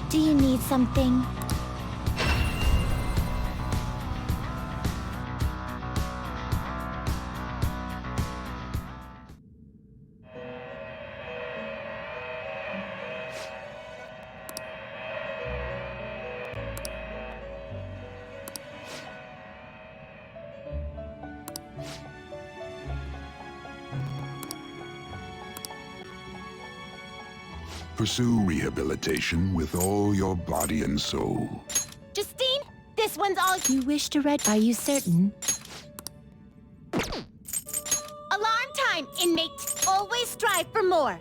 Do you need something? Pursue rehabilitation with all your body and soul. Justine, this one's all you wish to read. Are you certain? Alarm time, inmate. Always strive for more.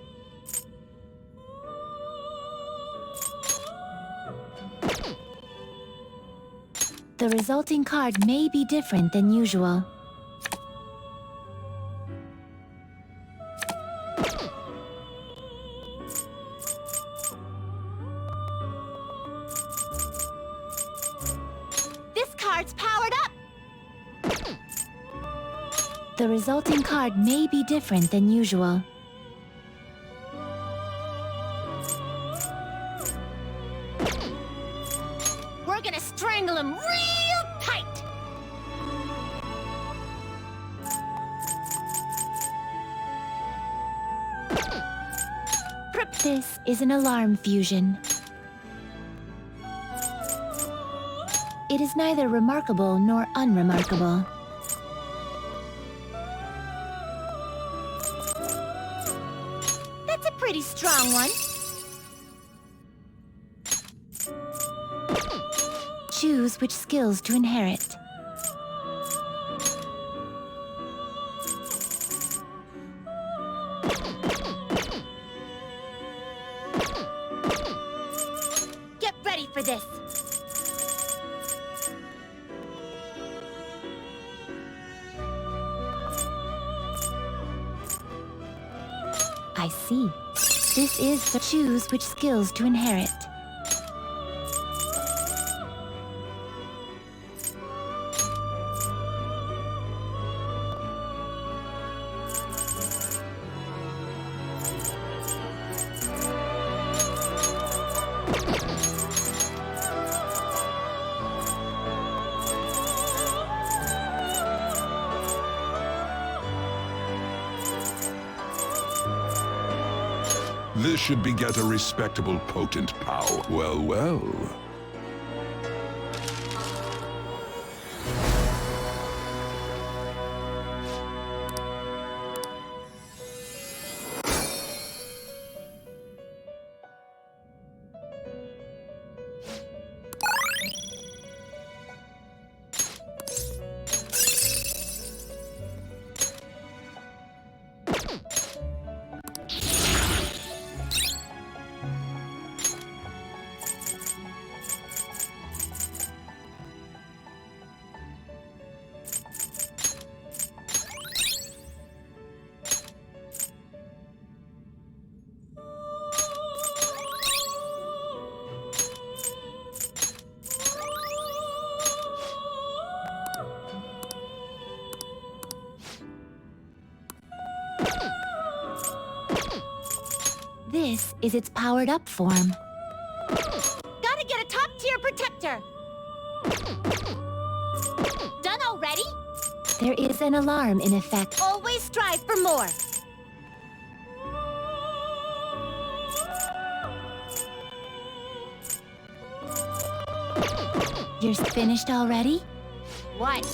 The resulting card may be different than usual. Card's powered up! The resulting card may be different than usual. We're gonna strangle him real tight! This is an alarm fusion. It is neither remarkable nor unremarkable. That's a pretty strong one. Choose which skills to inherit. Get ready for this. I see. This is the choose which skills to inherit. This should beget a respectable, potent power. Well, well. This is its powered-up form. Gotta get a top-tier protector! Done already? There is an alarm in effect. Always strive for more! You're finished already? What?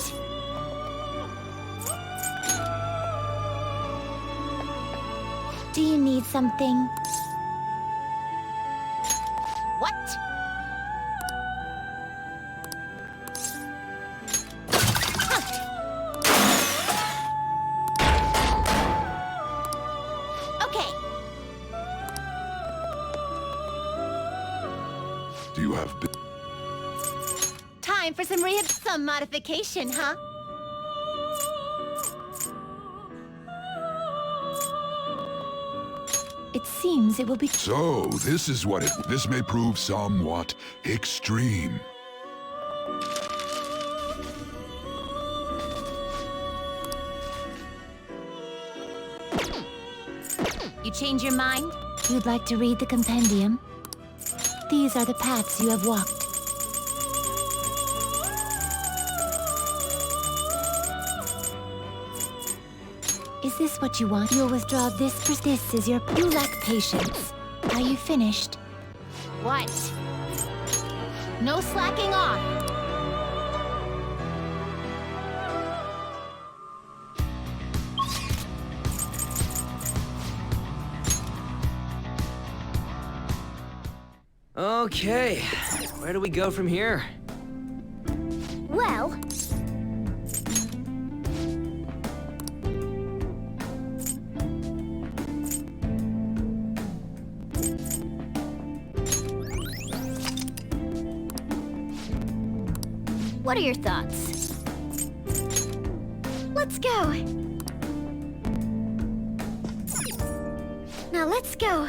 Do you need something? What? Okay. Do you have... Time for some modification, huh? It seems it will be... So, this is what this may prove somewhat extreme. You change your mind? You'd like to read the compendium? these are the paths you have walked. Is this what you want? You'll withdraw this for this is your... You lack patience. Are you finished? What? No slacking off! Okay, where do we go from here? Well... What are your thoughts? Let's go! Now let's go!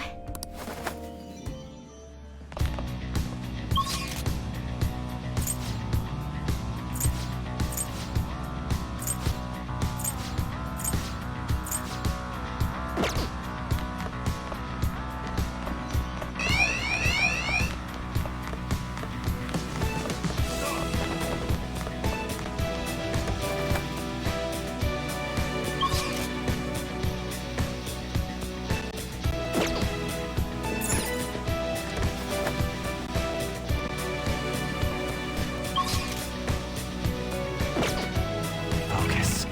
Focus.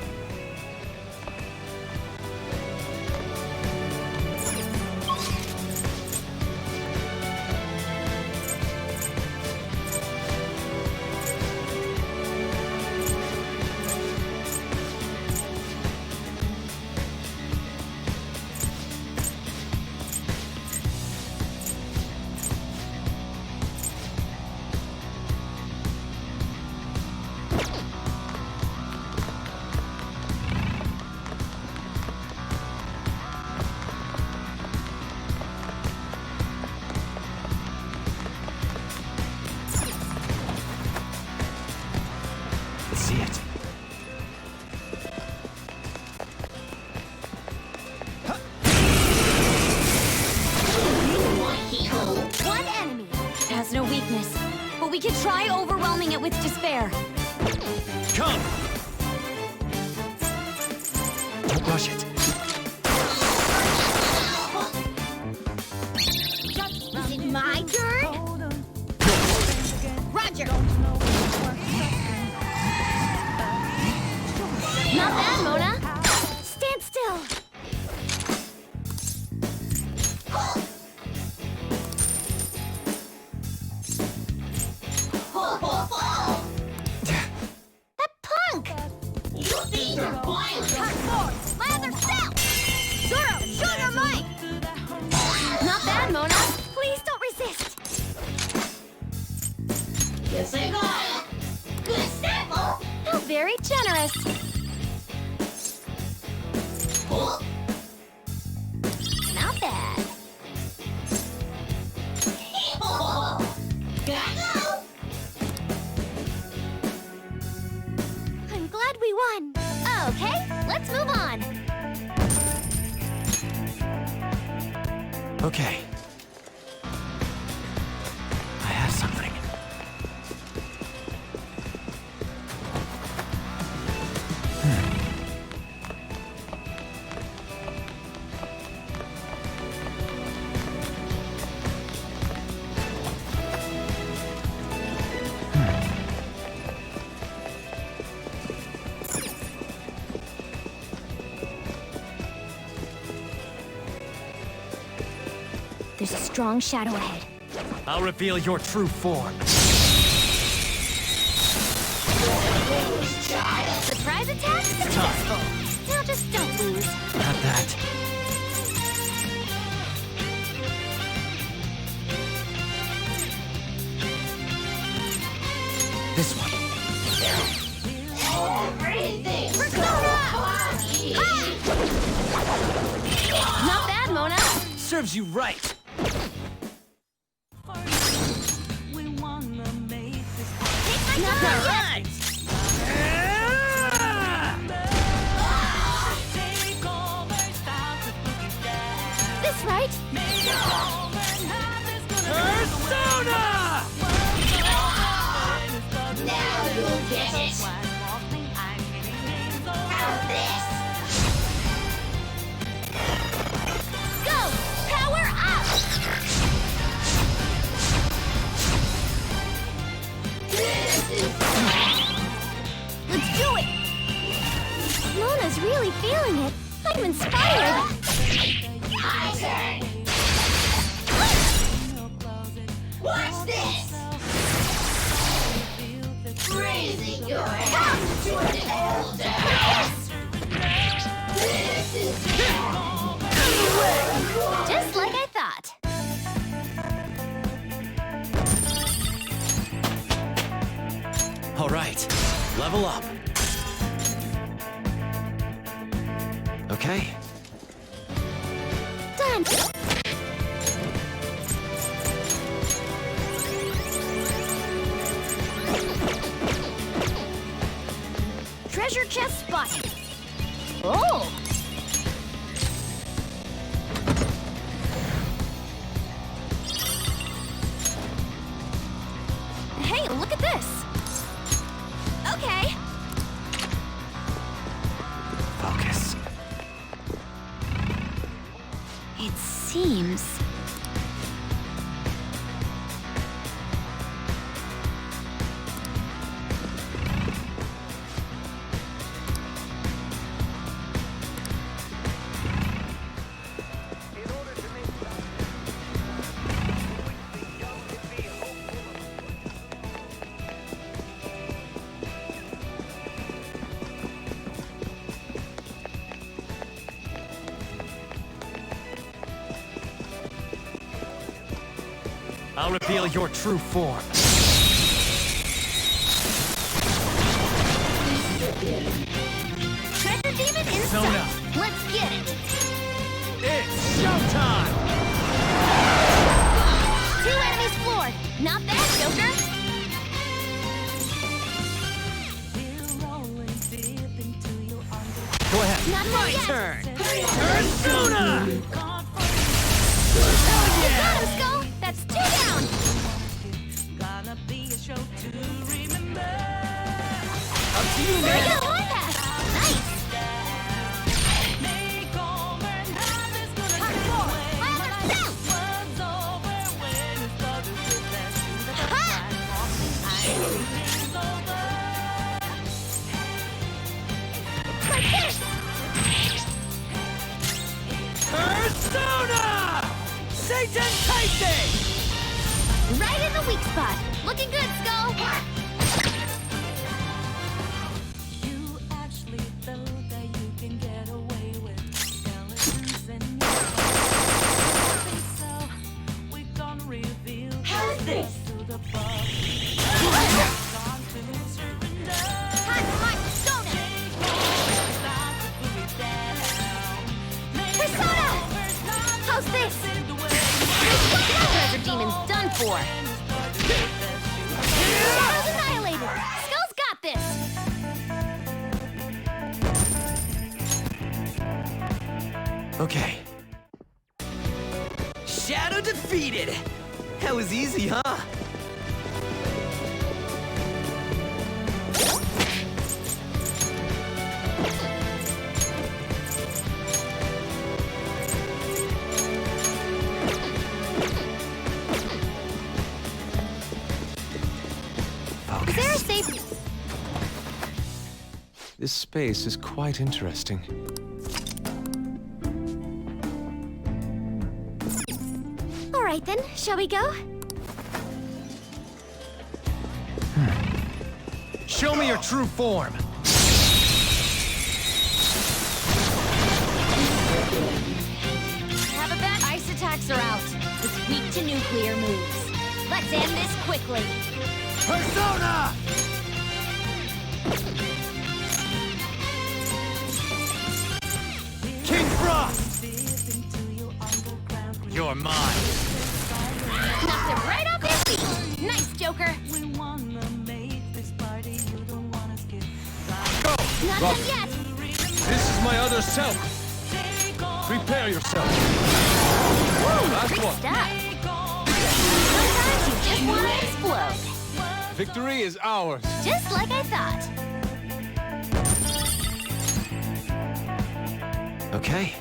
Let's see it. One enemy has no weakness, but we can try overwhelming it with despair. Come! Don't rush it. Is it my turn? Roger! Not bad, Mona. Stand still. That punk! You think you're violent? Hardcore! Lather stout! Zoro, show your might! Not bad, Mona. Please don't resist. Yes, I got it. Good sample. How very generous. Not bad. I'm glad we won. Okay, let's move on. Okay. I have something. There's a strong shadow ahead. I'll reveal your true form. Surprise attack successful. Now just don't lose. Not that. This one. Persona! Ah! Not bad, Mona. Serves you right. Not right. This right? Persona! feeling it. I'm inspired. My turn. Watch this. Raising your hand to an elder. This is just like I thought. All right, level up. Okay. Done. Treasure chest spotted. Oh! Hey, look at this. Okay. Focus. It seems... I'll reveal your true form. Treasure demon in Sona. sight. Let's get it. It's showtime! 2 enemies floored. Not bad, Joker. Go ahead. Not My yet. turn! Persona! You got him, Skull. That's 2 down. Up to you, Very man! good. Bypass. Nice. Hard four. Lather down. Ha! Like this. Persona! Satan Typing! Right in the weak spot. Looking good, Skull. How's this? Time for my persona. Persona! How's this? Treasure demon's done for. Shadow's annihilated. Skull's got this. Okay. Shadow defeated! That was easy, huh? Is there a safe... This space is quite interesting. All right then, shall we go? Show me your true form! Have a bet. Ice attacks are out. It's weak to nuclear moves. Let's end this quickly. Persona! King Frost! You're mine. Knocked him right off his feet. Nice, Joker. Go! Not done yet. This is my other self. Prepare yourself. Last Great one. stuff. Sometimes you just want to explode. Victory is ours. Just like I thought. Okay.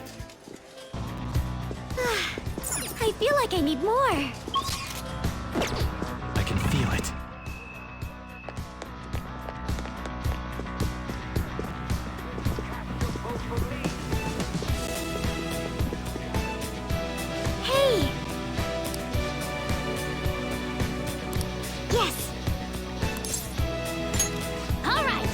I feel like I need more. I can feel it. Yes! All right!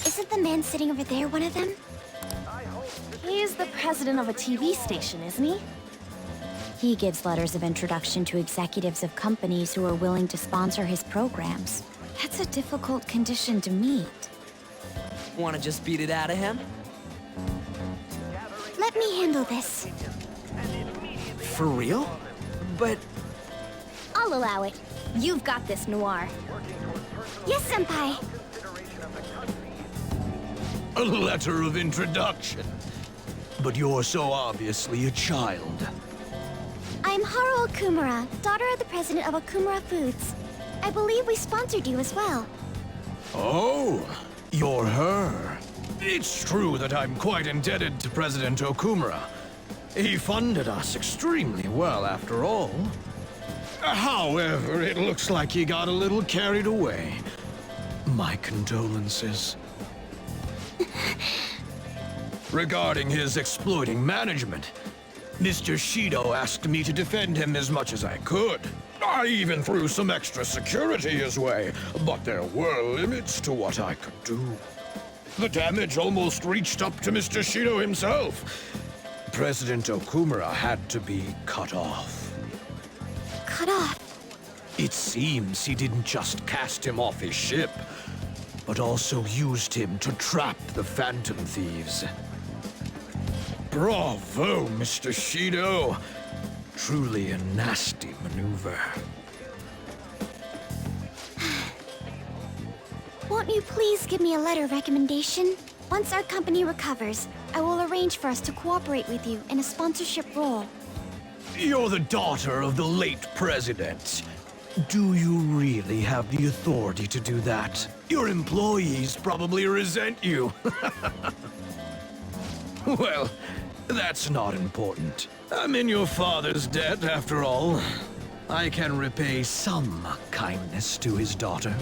Isn't the man sitting over there one of them? He's the president of a TV station, isn't he? He gives letters of introduction to executives of companies who are willing to sponsor his programs. That's a difficult condition to meet. Wanna just beat it out of him? Let me handle this. For real? But I'll allow it. You've got this, Noir. Yes, Senpai. A letter of introduction. But you're so obviously a child. I'm Haru Okumura, daughter of the president of Okumura Foods. I believe we sponsored you as well. Oh, you're her. It's true that I'm quite indebted to President Okumura. He funded us extremely well, after all. However, it looks like he got a little carried away. My condolences. Regarding his exploiting management, Mr. Shido asked me to defend him as much as I could. I even threw some extra security his way, but there were limits to what I could do. The damage almost reached up to Mr. Shido himself. President Okumura had to be cut off. Cut off. It seems he didn't just cast him off his ship, but also used him to trap the Phantom Thieves. Bravo, Mr. Shido. Truly a nasty maneuver. Won't you please give me a letter of recommendation? Once our company recovers, I will arrange for us to cooperate with you in a sponsorship role. You're the daughter of the late president. Do you really have the authority to do that? Your employees probably resent you. Well, that's not important. I'm in your father's debt, after all. I can repay some kindness to his daughter.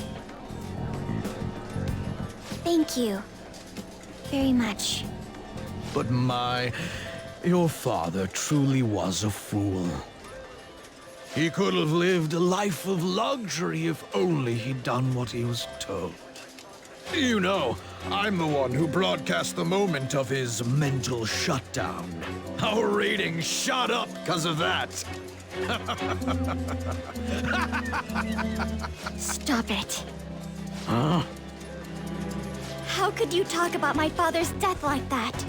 Thank you. Very much. But your father truly was a fool. He could have lived a life of luxury if only he'd done what he was told. You know, I'm the one who broadcast the moment of his mental shutdown. Our ratings shot up because of that. Stop it. Huh? How could you talk about my father's death like that?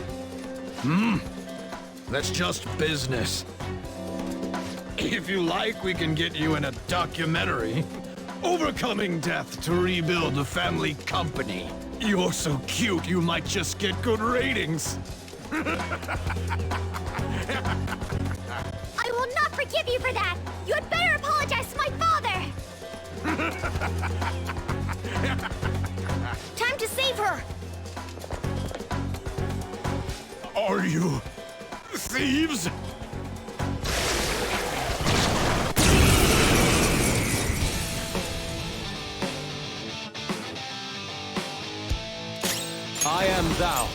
That's just business. If you like, we can get you in a documentary. Overcoming death to rebuild the family company. You're so cute, you might just get good ratings. I will not forgive you for that! You had better apologize to my father! Time to save her! Are you thieves? I am thou.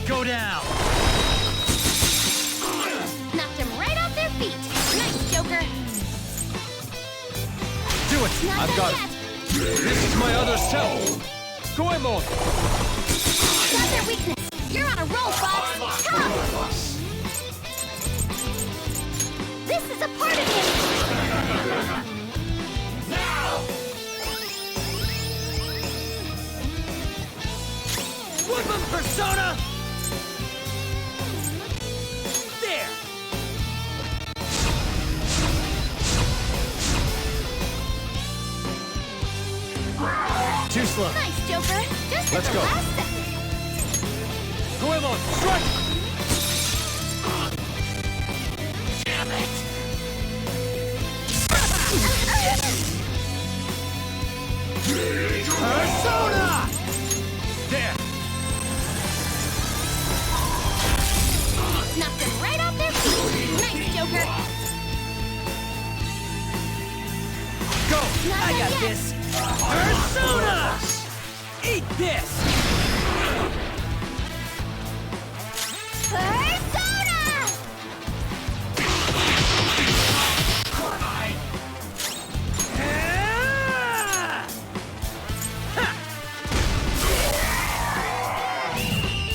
Go down! Knocked him right off their feet! Nice, Joker! Do it! Not I've done got yet! it. This is my other self. Goemon! Got their weakness! You're on a roll, Fox! Come on! This is a part of him! Woodman persona! There! Joker. Just Let's at the go. last second. Goemon, strike! Damn it! Persona! There! Knocked them right off their feet. Nice, Joker. Go! Not I done got yet. this! Persona! Eat this! Persona!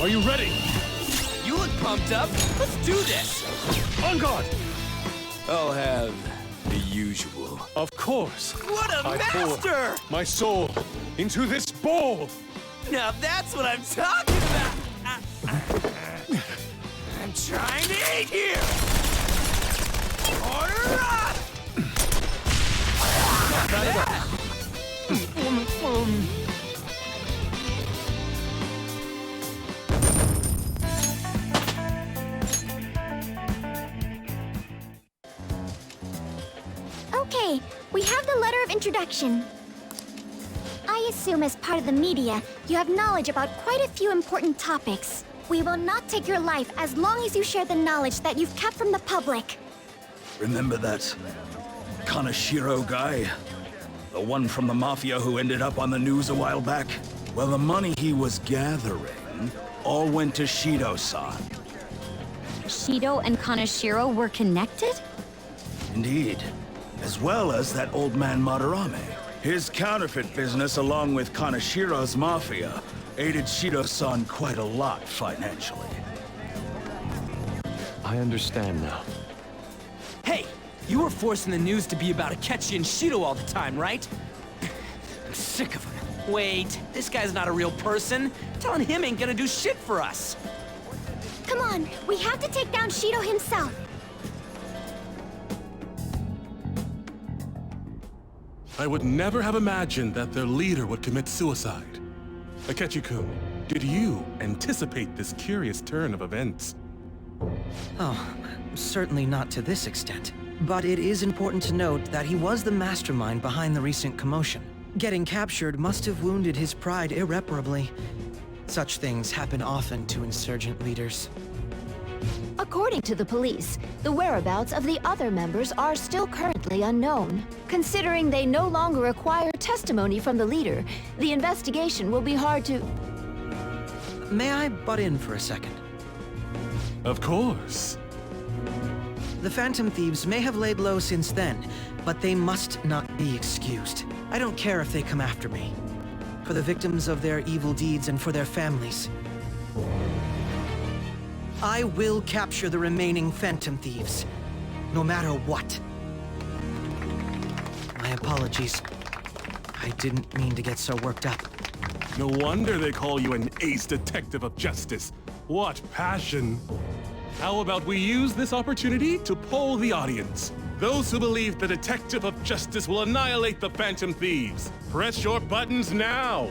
Are you ready? You look pumped up. Let's do this! On guard! I'll have the usual. Of course. What a I pour master! my soul into this bowl! Now that's what I'm talking about! I'm trying to eat here! Order up! Okay, we have the letter of introduction. I assume as part of the media, you have knowledge about quite a few important topics. We will not take your life as long as you share the knowledge that you've kept from the public. Remember that Kaneshiro guy? The one from the Mafia who ended up on the news a while back? Well, the money he was gathering all went to Shido-san. Shido and Kaneshiro were connected? Indeed. As well as that old man Madarame. His counterfeit business, along with Kaneshiro's Mafia, aided Shido-san quite a lot financially. I understand now. Hey, you were forcing the news to be about Akechi and Shido all the time, right? I'm sick of him. Wait, this guy's not a real person. Telling him ain't gonna do shit for us. Come on, we have to take down Shido himself. I would never have imagined that their leader would commit suicide. Akechi-kun, did you anticipate this curious turn of events? Oh, certainly not to this extent. But it is important to note that he was the mastermind behind the recent commotion. Getting captured must have wounded his pride irreparably. Such things happen often to insurgent leaders. According to the police, the whereabouts of the other members are still currently unknown. Considering they no longer require testimony from the leader, the investigation will be hard to... May I butt in for a second? Of course. The Phantom Thieves may have laid low since then, but they must not be excused. I don't care if they come after me. For the victims of their evil deeds and for their families. I will capture the remaining Phantom Thieves, no matter what. My apologies. I didn't mean to get so worked up. No wonder they call you an ace detective of justice. What passion. How about we use this opportunity to poll the audience? Those who believe the detective of justice will annihilate the Phantom Thieves. Press your buttons now.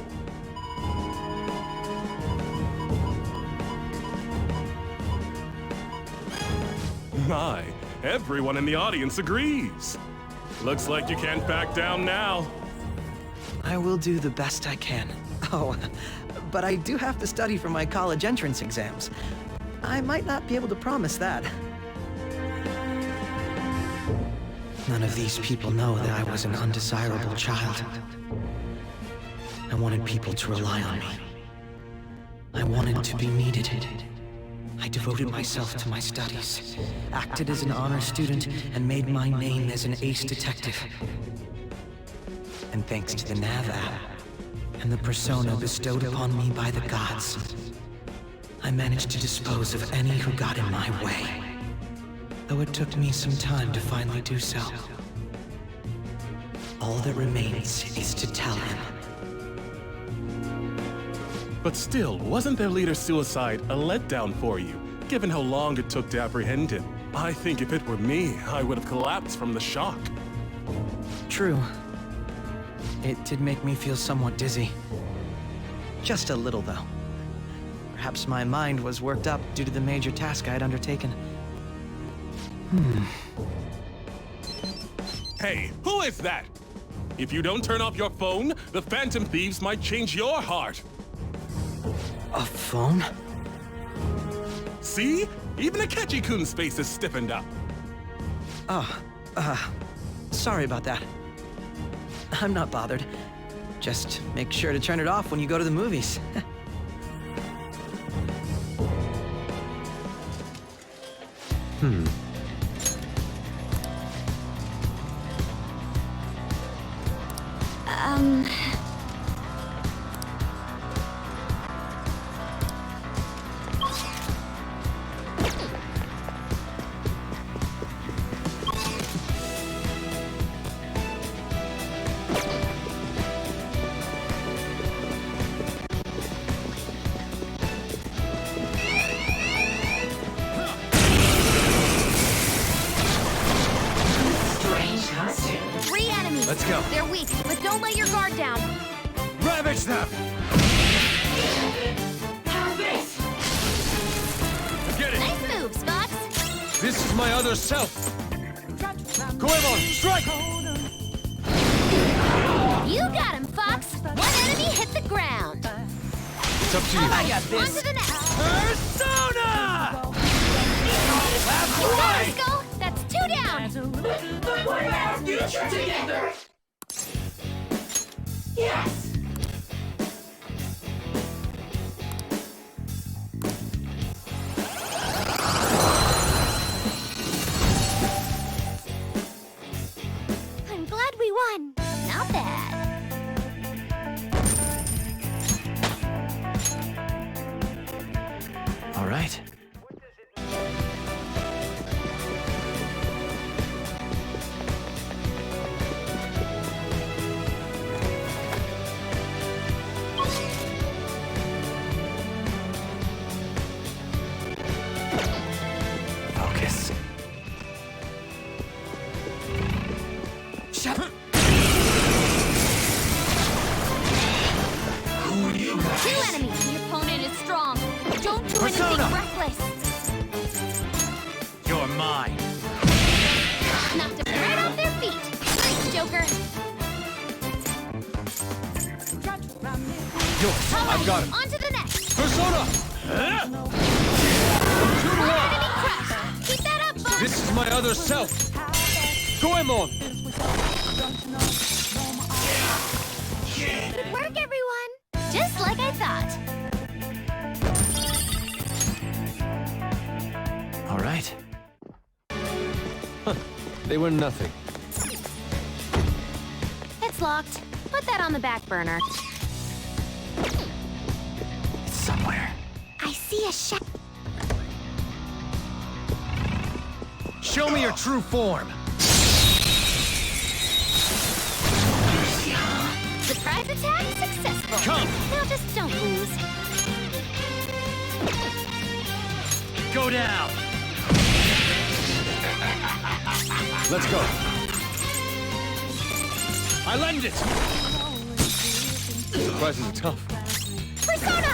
My, everyone in the audience agrees. Looks like you can't back down now. I will do the best I can. Oh, but I do have to study for my college entrance exams. I might not be able to promise that. None of these people know that I was an undesirable child. I wanted people to rely on me. I wanted to be needed. I devoted myself to my studies, acted as an honor student, and made my name as an ace detective. And thanks to the Nav app, and the persona bestowed upon me by the gods, I managed to dispose of any who got in my way. Though it took me some time to finally do so. All that remains is to tell him. But still, wasn't their leader's suicide a letdown for you, given how long it took to apprehend him? I think if it were me, I would have collapsed from the shock. True. It did make me feel somewhat dizzy. Just a little, though. Perhaps my mind was worked up due to the major task I had undertaken. Hey, who is that? If you don't turn off your phone, the Phantom Thieves might change your heart. A phone? See? Even Akechi-kun's face is stiffened up. Oh, sorry about that. I'm not bothered. Just make sure to turn it off when you go to the movies. Three enemies. Let's go. They're weak, but don't let your guard down. Ravage them! Get it! Nice moves, Fox. This is my other self! Goemon, strike! You got him, Fox. One enemy hit the ground. It's up to you. I got On this. to the next. Persona! Last Let's one! go. That's 2 down. I'm glad we won. Not bad. All right. Focus. Shut up! Two enemies. The opponent is strong. Don't do Persona! anything reckless. You're mine. Knocked them right off their feet. Nice, Joker. Yours. I've got him. On to the next. Persona! One enemy crushed. Keep that up, Fox. This is my other self! Goemon! Good work, everyone. Just like I thought. All right. They were nothing. It's locked. Put that on the back burner. It's somewhere. I see a shadow. Show me your true form! Surprise attack successful. Come! Now just don't lose. Go down! Let's go. I land it! Surprises are tough. Persona!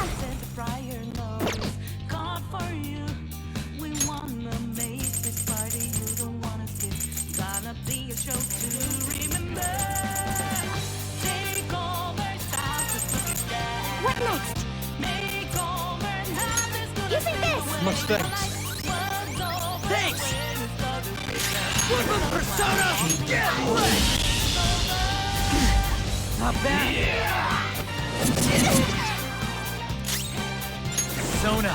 What next? Using this! Much thanks. Thanks! Give him Persona! Get wet! Not bad. Persona!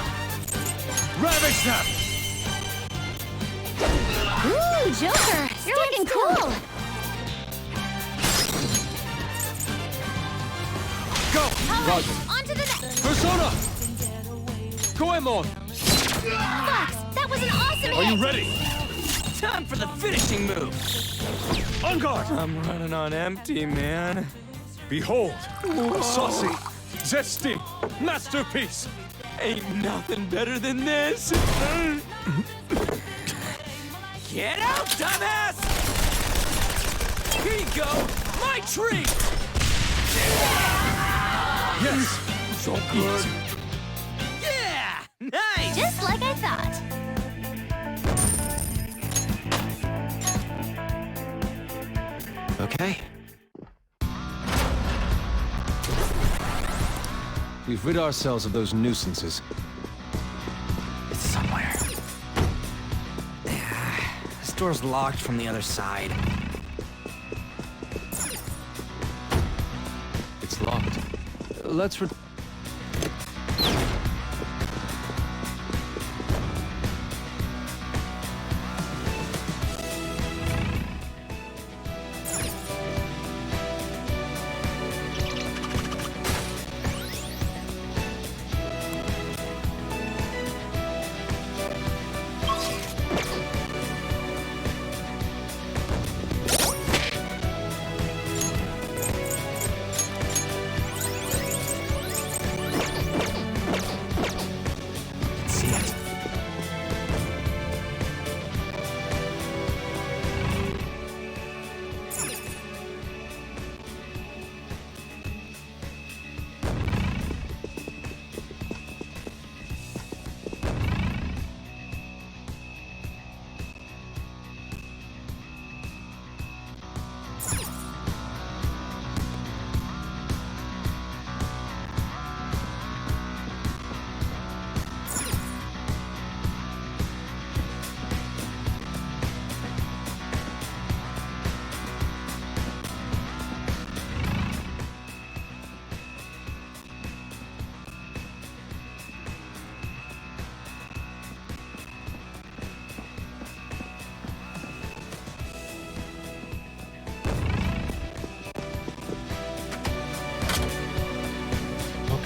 Ravage them! Ooh, Joker! You're looking cool! Go! Roger. On to the next! Persona! Goemon! Fox, that was an awesome Are hit! you ready? Time for the finishing move. On guard! I'm running on empty, man. Behold! Saucy! Zesty! Masterpiece! Ain't nothing better than this. Get out, dumbass! Here you go! My treat! Yes! so good. Yeah! Nice! Just like I thought. Okay. We've rid ourselves of those nuisances. It's somewhere. This door's locked from the other side. It's locked. Let's See it.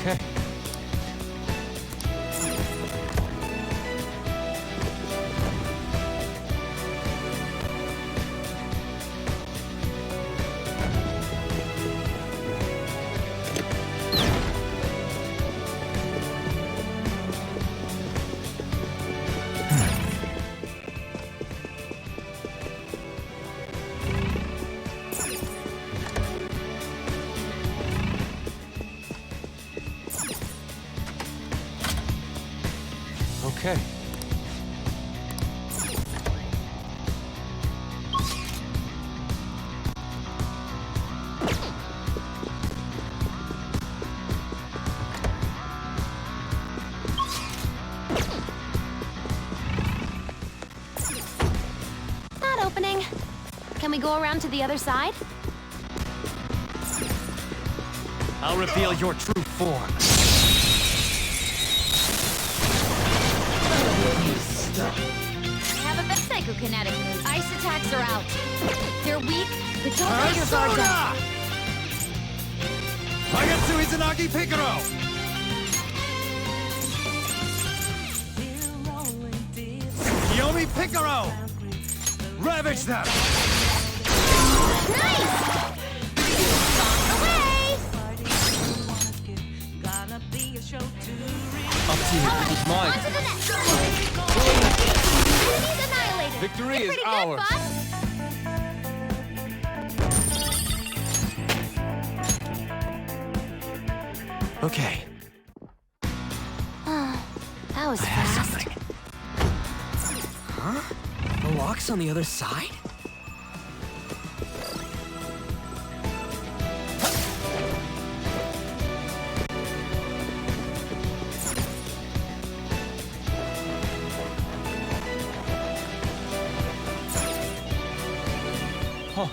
Okay. Okay. Not opening. Can we go around to the other side? I'll reveal your true form. I have a bit psychokinetic move. Ice attacks are out. They're weak, but don't let your guard down. Hagatsu Izanagi Picaro! Kiyomi Picaro! Ravage them! Nice! Away! Up to you, it's mine. On to the next. Enemies annihilated. Victory You're is pretty ours. Good, boss. Okay. That was I have fast. something. Huh? The lock's on the other side? Huh.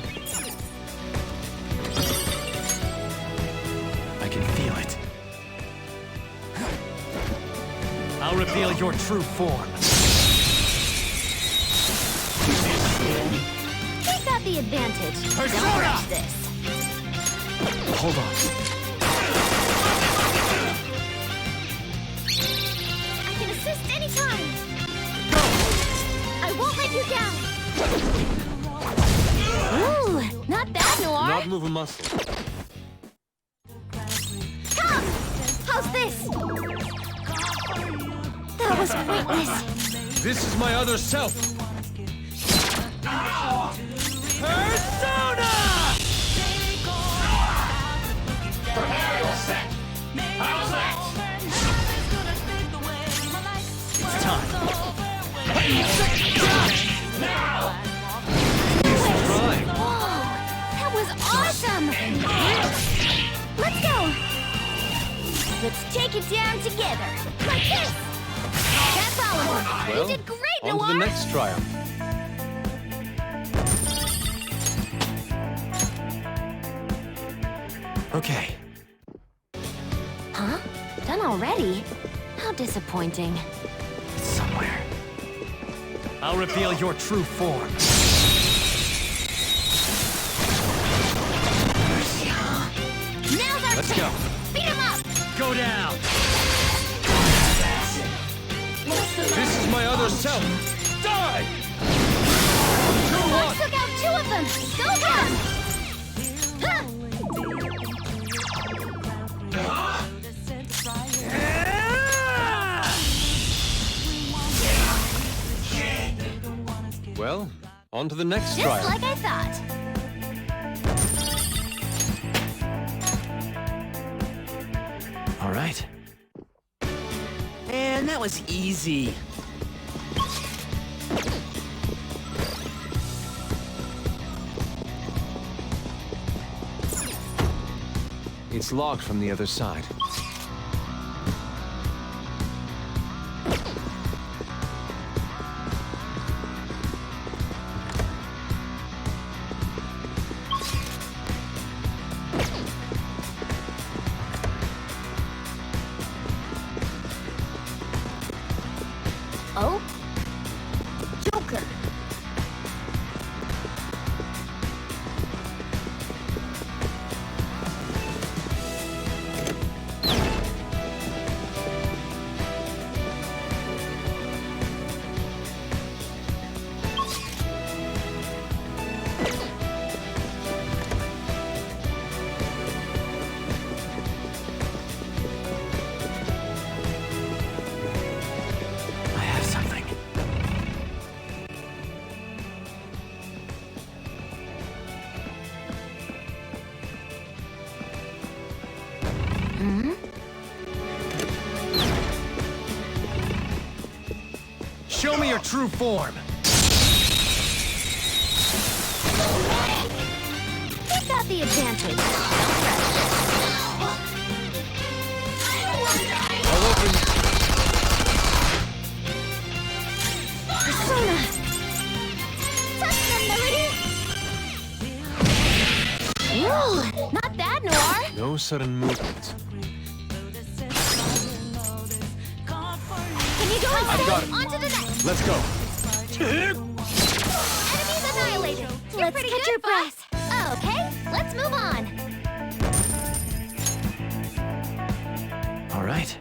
I can feel it. I'll reveal your true form. He got the advantage. Don't rush this. Hold on. I can assist anytime. I won't let you down. Ooh, not bad, Noir. Not move a muscle. Come! How's this? That was pointless. This is my other self! Persona! Prepare yourself! How's that? awesome! Let's go! Let's take it down together, like this! Can't follow her! Well, You did great, on Noir! to the next triumph. Okay. Huh? Done already? How disappointing. It's somewhere. I'll reveal your true form. Now's our Let's chance! go. Beat him up! Go down! This is my other self. Die! Fox took out 2 of them! Go him! Well, on to the next Just triumph. like I thought. All right. Man, that was easy. It's locked from the other side. Oh? Joker! I have something. Show me your true form. He got the advantage. I'll open. Persona! Touch them, Melody! Ooh, not bad, Noir! No sudden movement. Can you go I've got instead? it. On to the next! Let's go. Enemies annihilated! Let's catch your breath! Okay, let's move on! All right.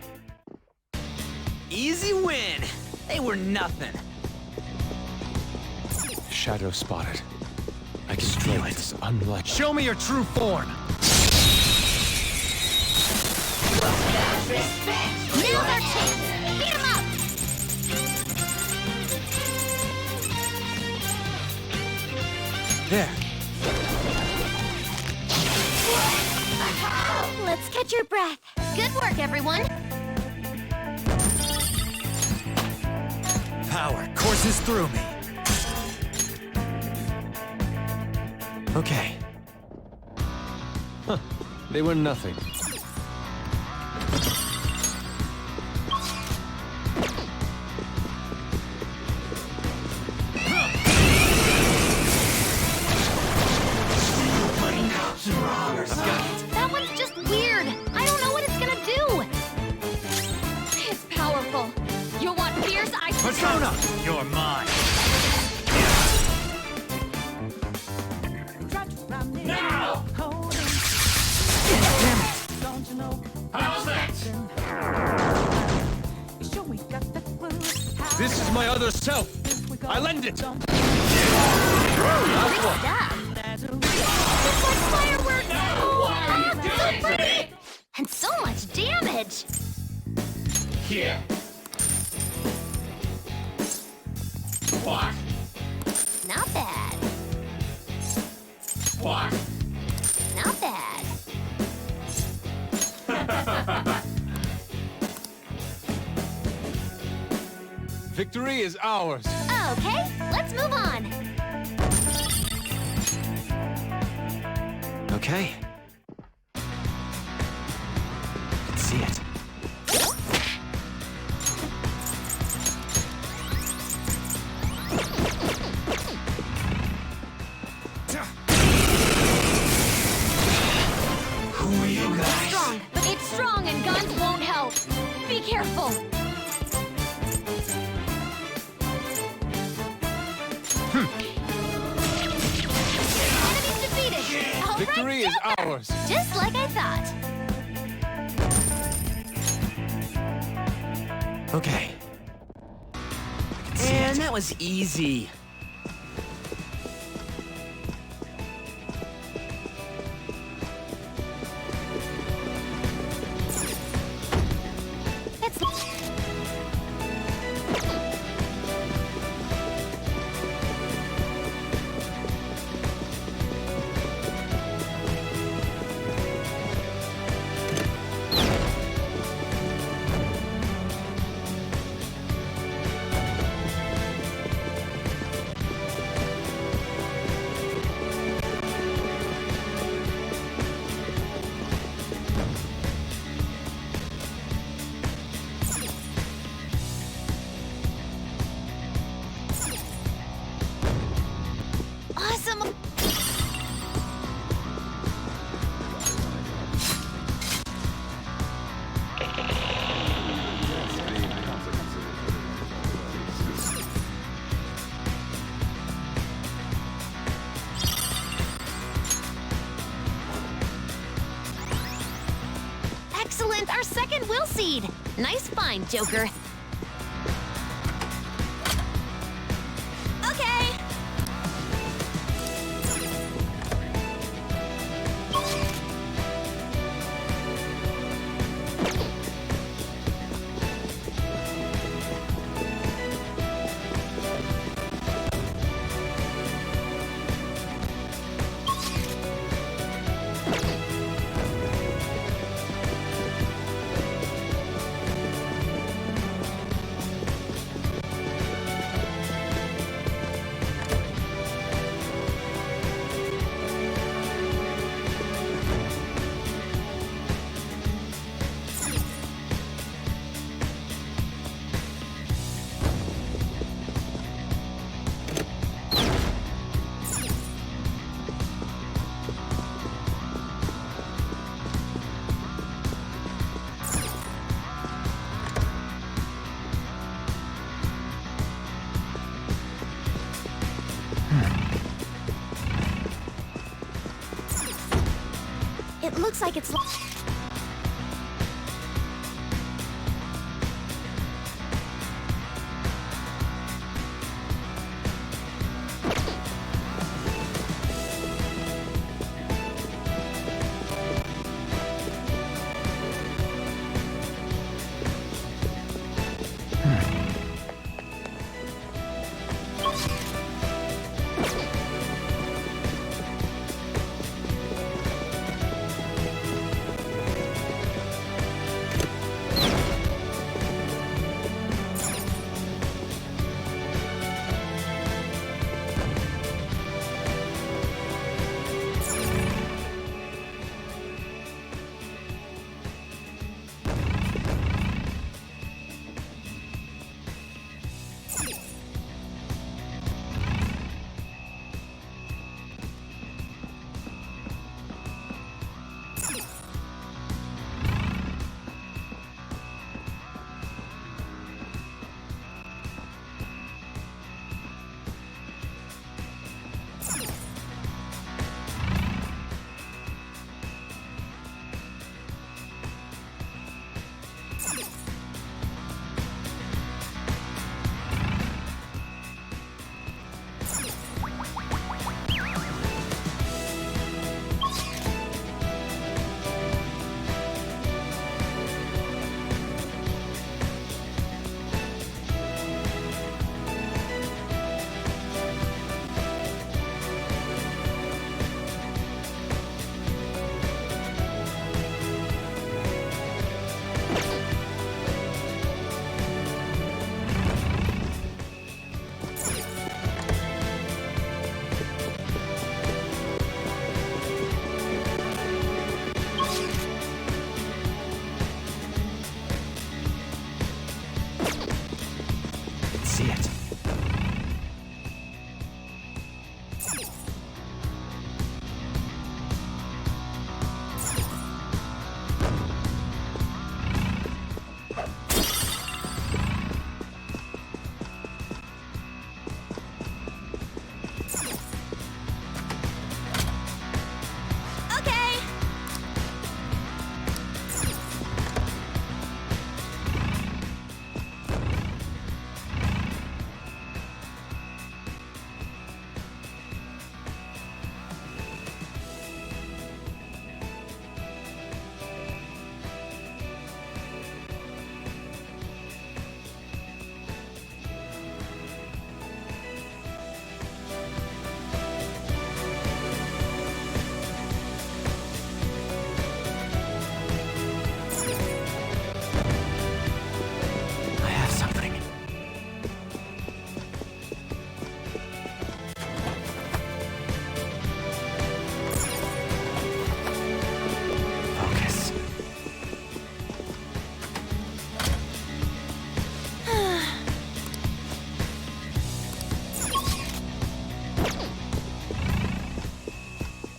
Easy win. They were nothing. Shadow spotted. I can feel it. It's unlike. Show me your true form. Now's our chance! Beat him up! There. Let's catch your breath. Good work, everyone. Power courses through me. Okay. Huh. They were nothing. That one's just weird. I don't know what it's gonna do. It's powerful. You want fierce ice? Persona, you're mine. This is my other self. I lend it. Good stuff. It's like fireworks. Oh, so pretty. And so much damage. Here. What? Not bad. What? Not bad. Victory is ours. Okay, let's move on. Okay. Let's see it. Who are you guys? Strong. It's strong and guns won't help. Be careful. Enemies defeated. All Victory right, is Joker. ours. Just like I thought. Okay. And that was easy. It's awesome. Excellent, our second will seed. Nice find, Joker. Okay. It looks like it's...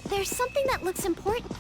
There's something that looks important.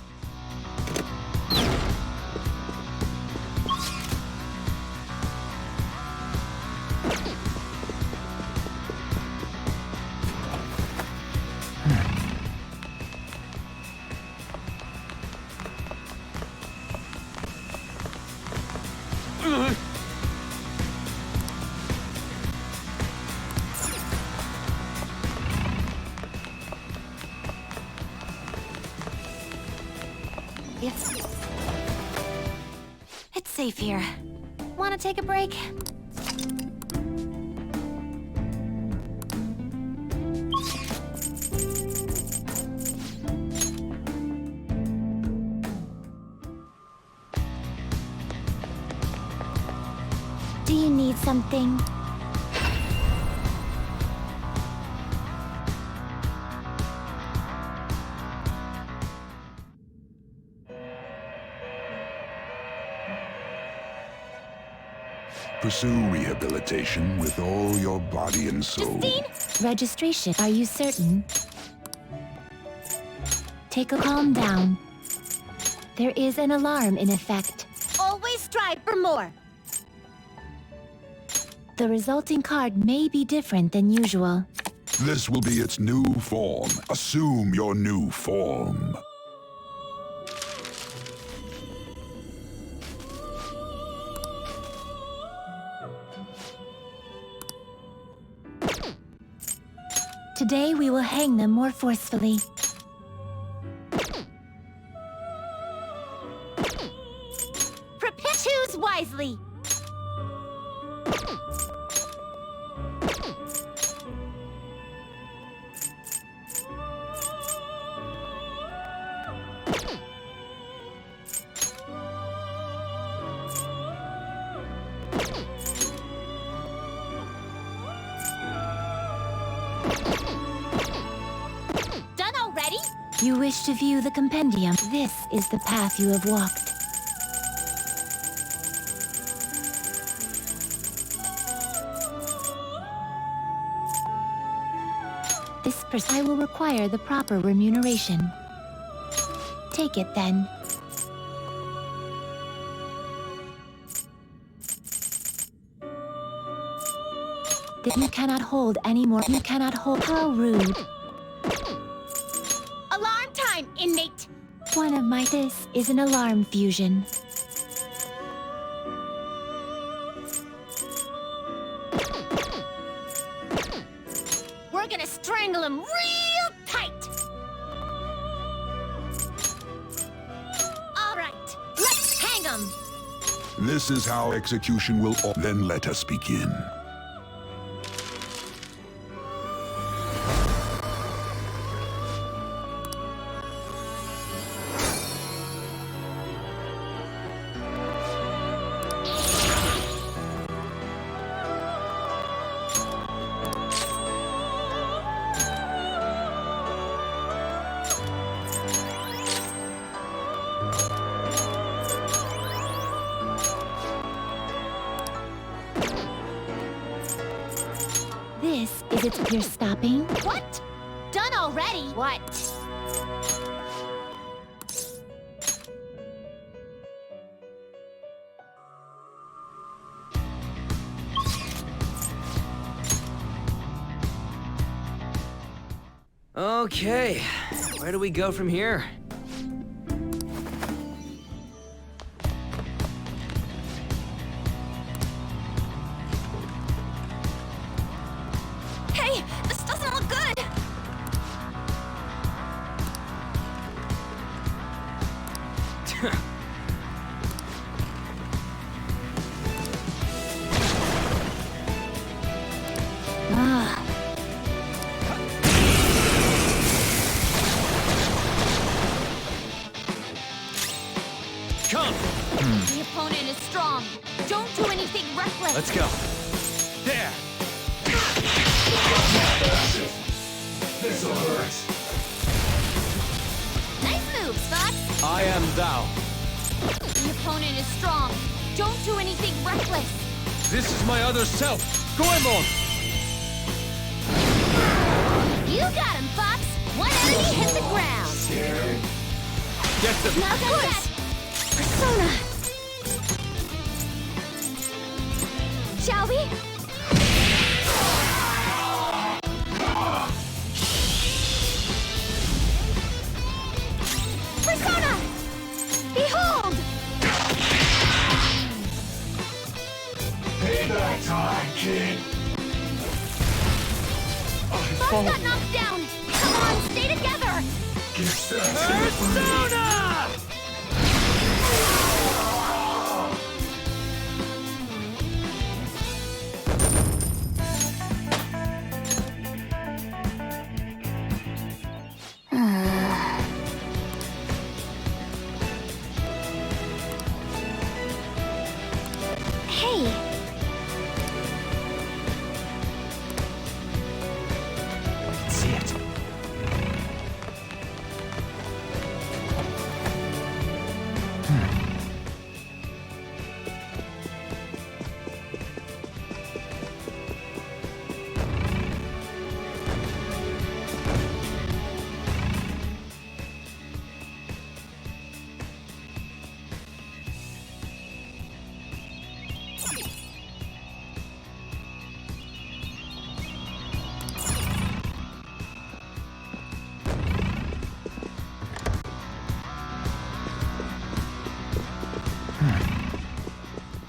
It's safe here. Want to take a break? Do you need something? Pursue rehabilitation with all your body and soul. Registration. Are you certain? Take a calm down. There is an alarm in effect. Always strive for more. The resulting card may be different than usual. This will be its new form. Assume your new form. Today we will hang them more forcefully. Choose wisely. You wish to view the compendium. This is the path you have walked. I will require the proper remuneration. Take it then. You cannot hold anymore. You cannot hold. How rude. Alarm time, inmate! One of my... This is an alarm fusion. We're gonna strangle him real tight! Alright, let's hang him! This is how execution will... Then let us begin. This is it. You're stopping? What? Done already? What? Okay, where do we go from here? Hey, this doesn't look good! Come! The opponent is strong. Don't do anything reckless. Let's go. There! This'll hurt. Nice moves, Fox. I am thou. The opponent is strong. Don't do anything reckless. This is my other self, Goemon! You got him, Fox. One enemy hit the ground. Get them! Not done yet! Persona! Shall we? Persona! Behold! Payback time, kid! Buck got knocked down! Come on, stay together! Persona! Hey! See it.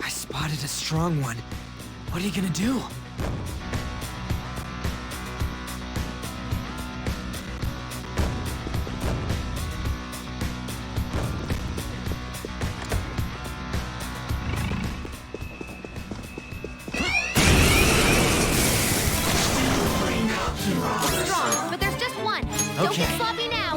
I spotted a strong one. What are you gonna do? Strong, but there's just one. Don't Okay. get sloppy now.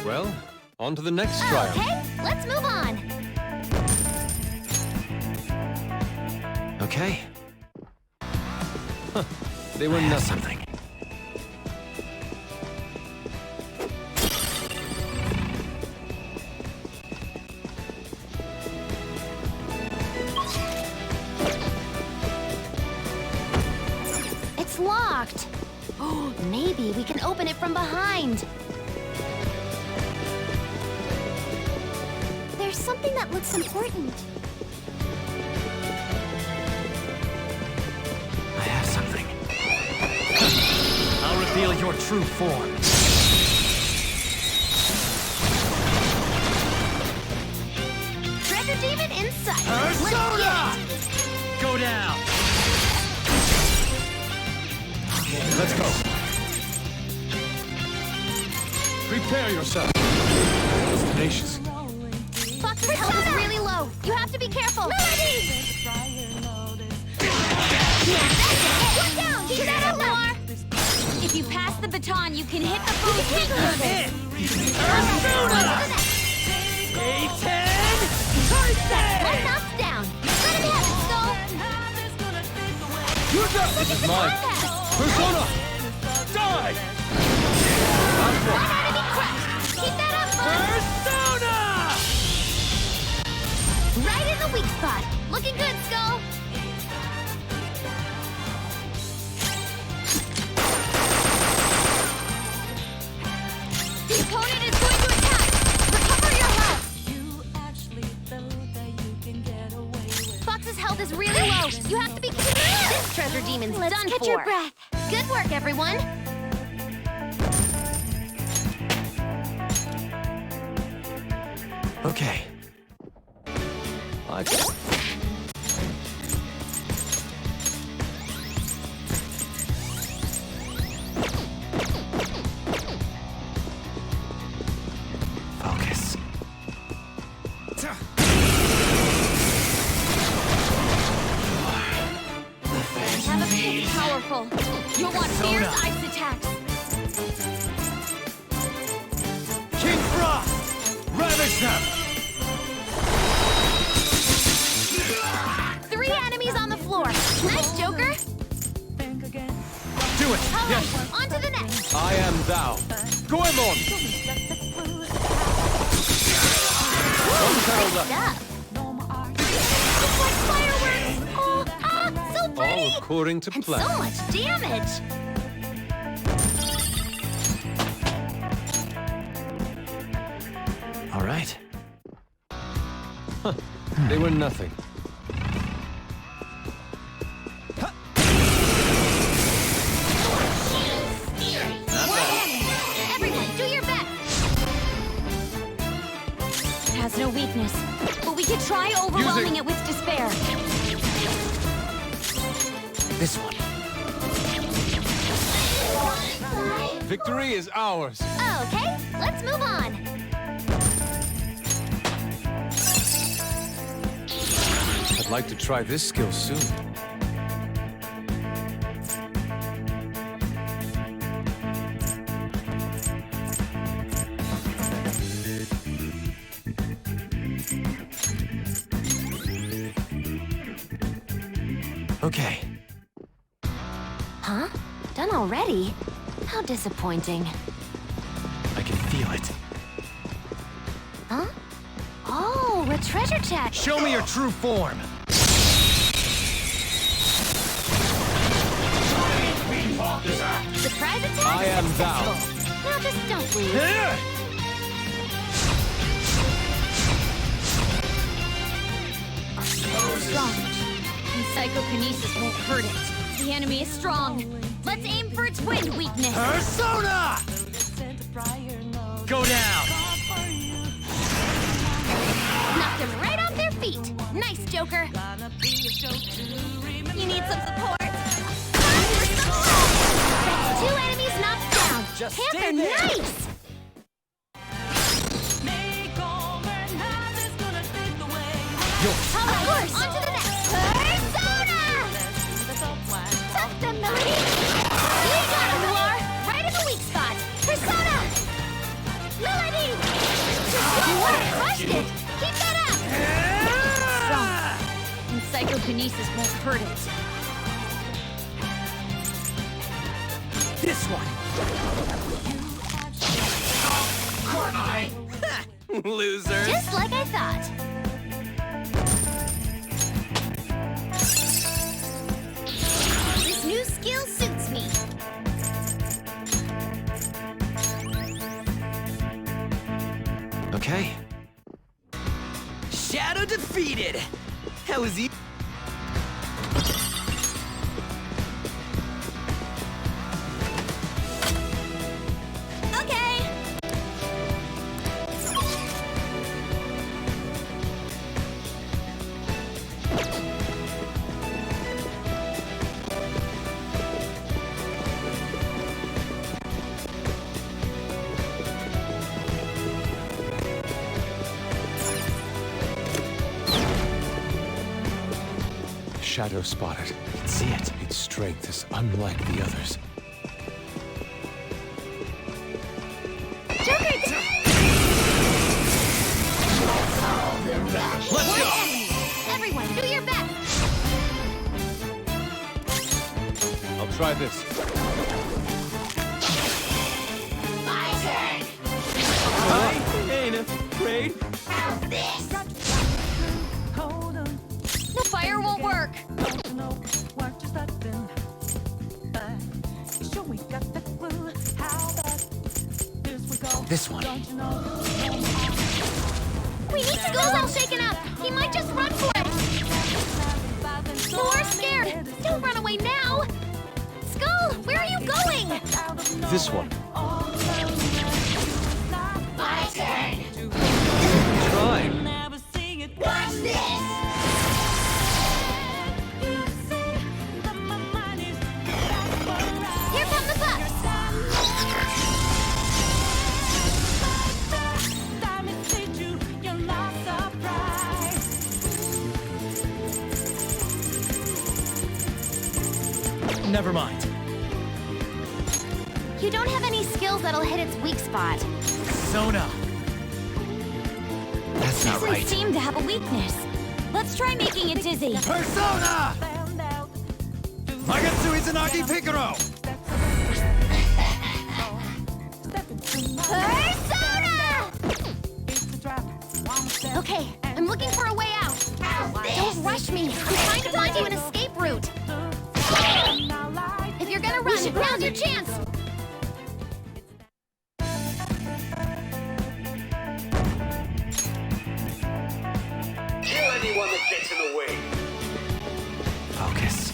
Well, on to the next trial. Okay, let's move on. Okay. They were Have nothing. something. It's locked. Oh, maybe we can open it from behind. There's something that looks important. I have something. I'll reveal your true form. Treasure demon in sight. Let's get it. Go down! Let's go. Prepare yourself. It's tenacious. Fox's health is really low. You have to be careful. Melody! Yeah, that's it. One down. Keep that up more. If you pass the baton, you can hit the foe's weaknesses. One knock's down. Let him have it, Skull. You're done. This is mine. Persona! Die! One enemy crushed. Keep that up, bud. Right in the weak spot. Looking good, Skull. The opponent is going to attack. Recover your health. Fox's health is really low. You have to be careful. This treasure demon's done for. Let's catch your breath. Good work, everyone. Okay. Focus. Have a bit powerful. You'll want fierce ice attacks. King Frost! Ravage them! 3 enemies on the floor. Nice, Joker. Do it! All Yes! right, on to the next. I am thou. Goemon! One barrel left. Stuff. It's like fireworks. Oh, so pretty. All according to And plan. so much damage! All right. Huh. They were nothing. Everyone, do your best! It has no weakness, but we could try overwhelming it with despair. This one. Victory is ours. Okay, let's move on. I'd like to try this skill soon. Okay. Huh? Done already? How disappointing. I can feel it. Huh? Oh, a treasure chest. Show me your true form. Surprise attack I am successful. thou. Now just don't leave. Strong. And psychokinesis won't hurt it. The enemy is strong. Let's aim for its wind weakness. Persona! Go down. Knocked them right off their feet. Nice, Joker. You need some support? That's 2 enemies knocked down. Just Panther, stay there. nice! Of course! On to the next! Persona! Tuck them, Melody! You got him, Noir! Right in the weak spot! Persona! Melody! You crushed it! Keep that up! Strong. And psychokinesis won't hurt it. This one. Losers. Just like I thought. This new skill suits me. Okay. Shadow defeated! That was easy. Okay. Shadow spotted. I can see it. Its strength is unlike the others. Let's go. Everyone, do your best. I'll try this. My turn. I ain't afraid. How's this? The fire won't work. This one. We need Skull's all shaken up. He might just run for it. More scared. Don't run away now. Skull, where are you going? This one. My turn. Try. Watch this. Here come the bucks. Never mind. You don't have any skills that'll hit its weak spot. Sona. That's not Doesn't right. seem to have a weakness. Let's try making it dizzy. Persona! Magatsu Izanagi Picaro! Persona! Okay, I'm looking for a way out. Don't rush me. I'm trying to find you an escape route. your chance! Kill anyone that gets in the way. Focus.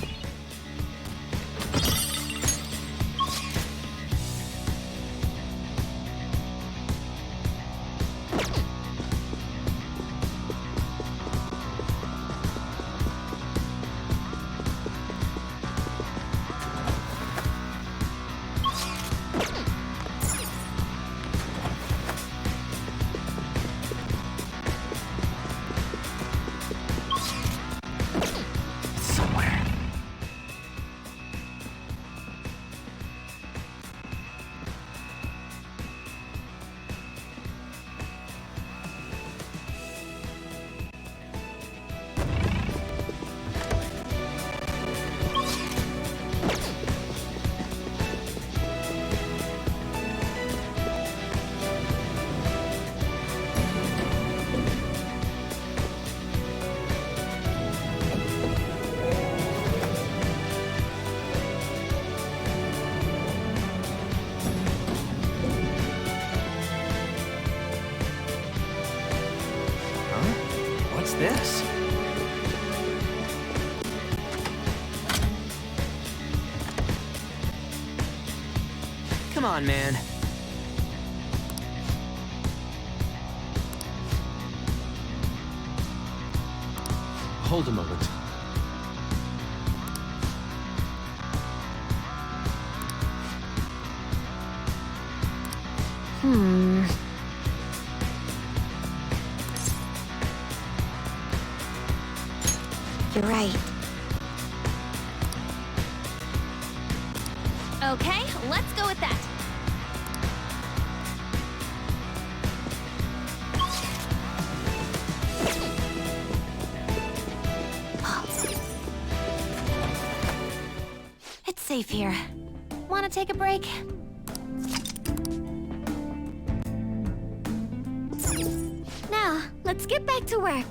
Somewhere. What's this? Come on, man. Hold a moment. You're right. Okay, let's go with that. It's safe here. Wanna take a break? Now, let's get back to work.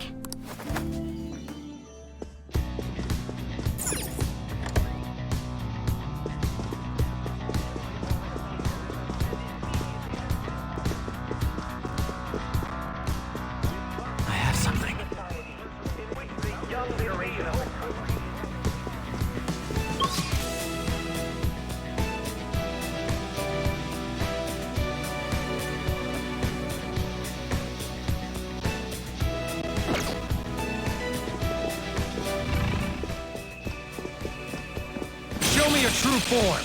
I have something. Show me your true form.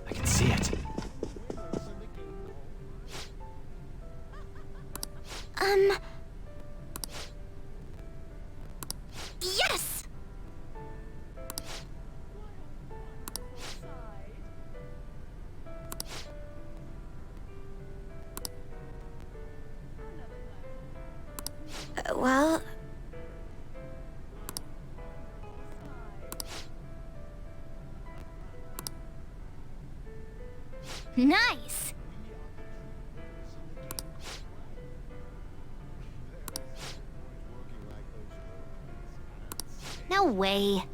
I can see it. Yes! Well... Nice! No way.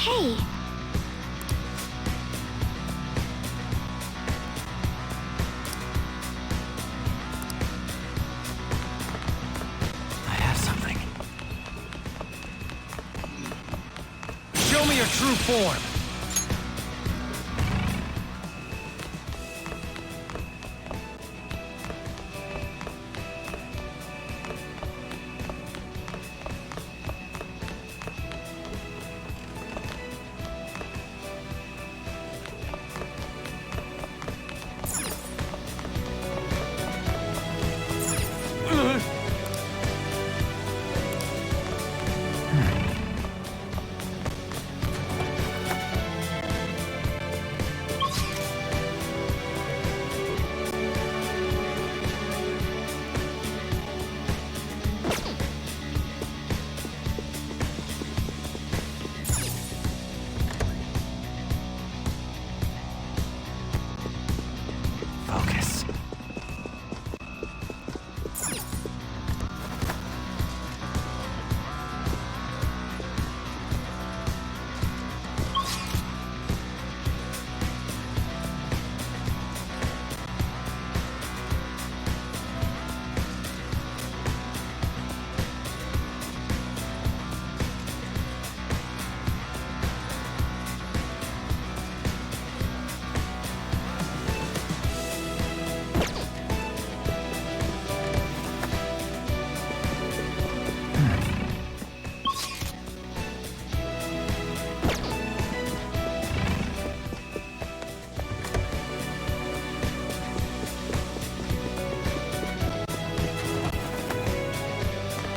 Hey. I have something. Show me your true form! Focus.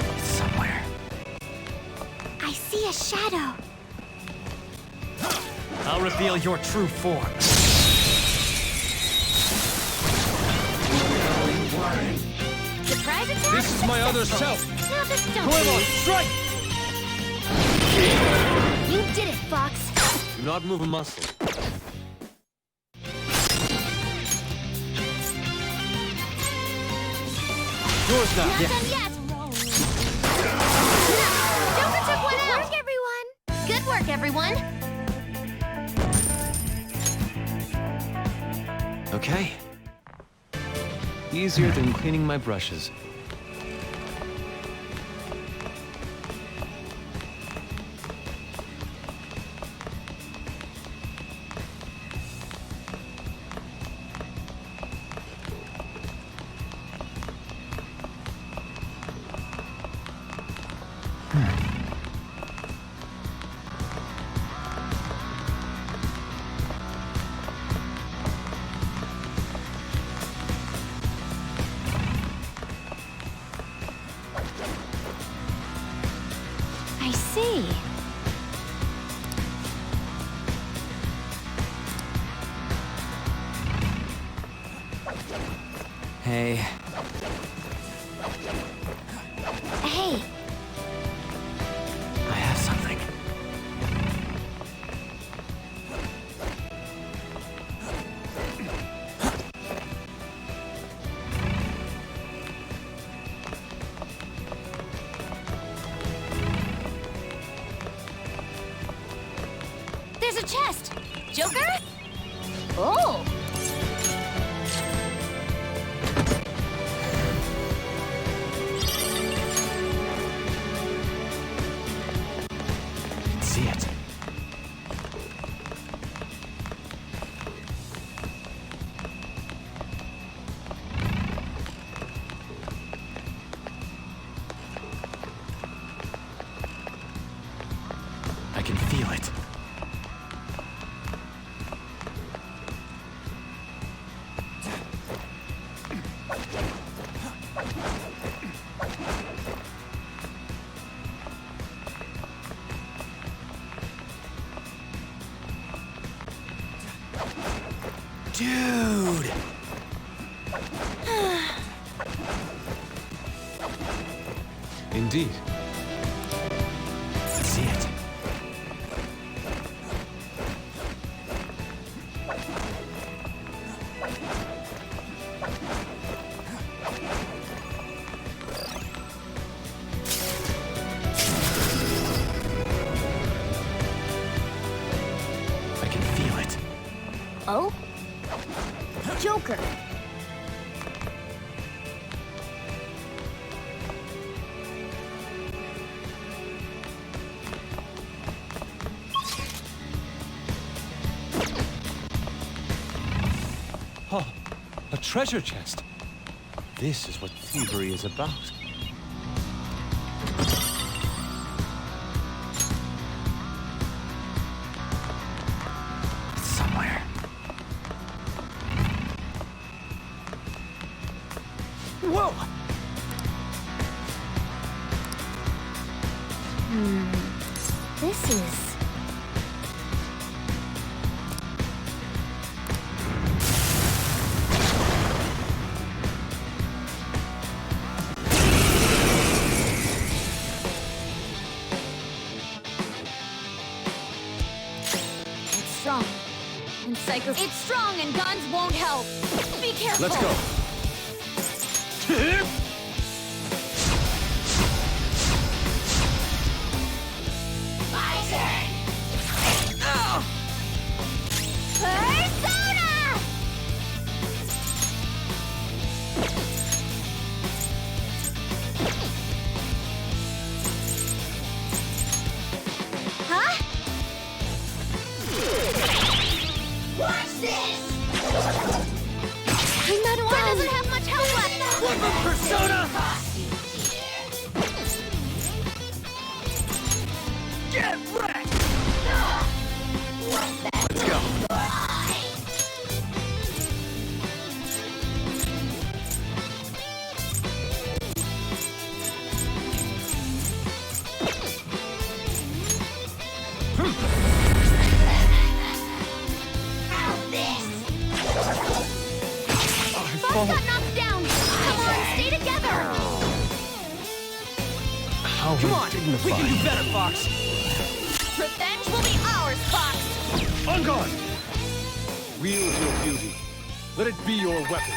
It's somewhere. I see a shadow. I'll reveal your true form. Surprise attack! This is my other self! Now this don't Goemon, strike! You did it, Fox. Do not move a muscle. Yours now. Not Yes. done yet. Joker took one out. Good work, everyone. Okay. Easier than cleaning my brushes. I see. Hey. Hey, I have something. there's a chest. Joker? Oh. I can see it. I can feel it. Dude! Indeed. See it. A treasure chest. This is what thievery is about. Somewhere. Whoa! This is... Strong. And it's strong and guns won't help. Be careful. Let's go. My turn! Persona! Huh? Watch this! I'm not one. Doesn't have much health left. What the persona? Get wrecked! Let's go. Fox got knocked down. Come on, stay together. How Come on, dignified. we can do better, Fox. Revenge will be ours, Fox. On guard! Wield your beauty. Let it be your weapon.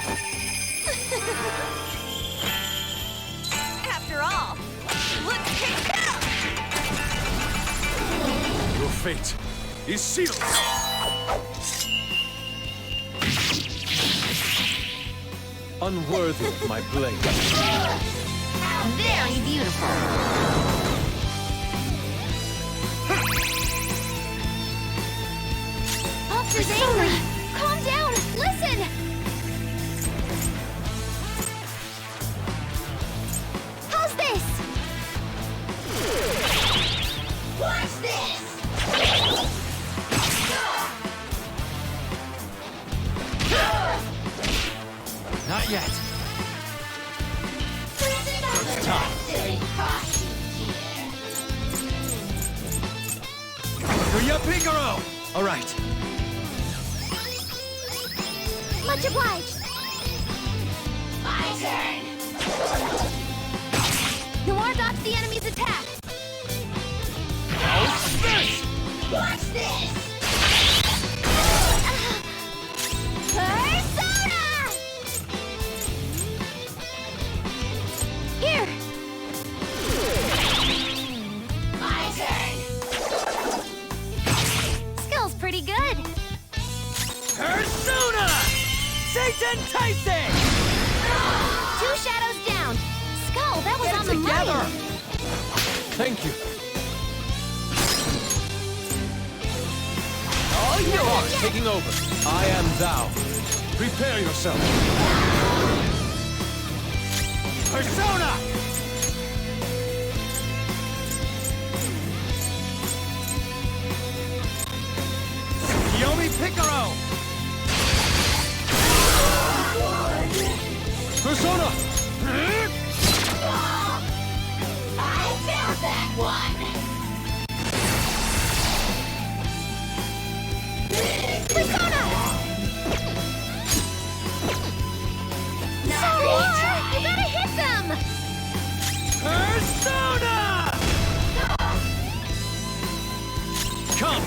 After all, let's take it out. Your fate is sealed. Unworthy of my blade. Very beautiful. Fox is angry. Calm down. Listen. How's this? Watch this. Not yet. It's time. Kuya Picaro! All right. Much obliged. My turn. Noir dodged the enemy's attack. Watch this. Persona! Here. My turn. Skill's pretty good. Persona! Satan Tyson! Two shadows down. Skull, that was Get on it the together! money. Thank you. All yours! Taking over. I am thou. Prepare yourself. Persona! Yomi Picaro! Persona! I found that one. Persona! Noir, you gotta hit them! Persona! Come!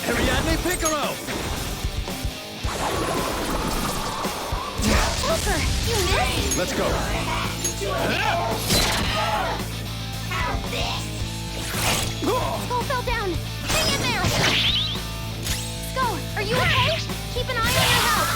Ariadne Picaro! Joker, you missed! Let's go. How's this? Skull fell down. Hang in there! Skull, are you okay? Keep an eye on your health.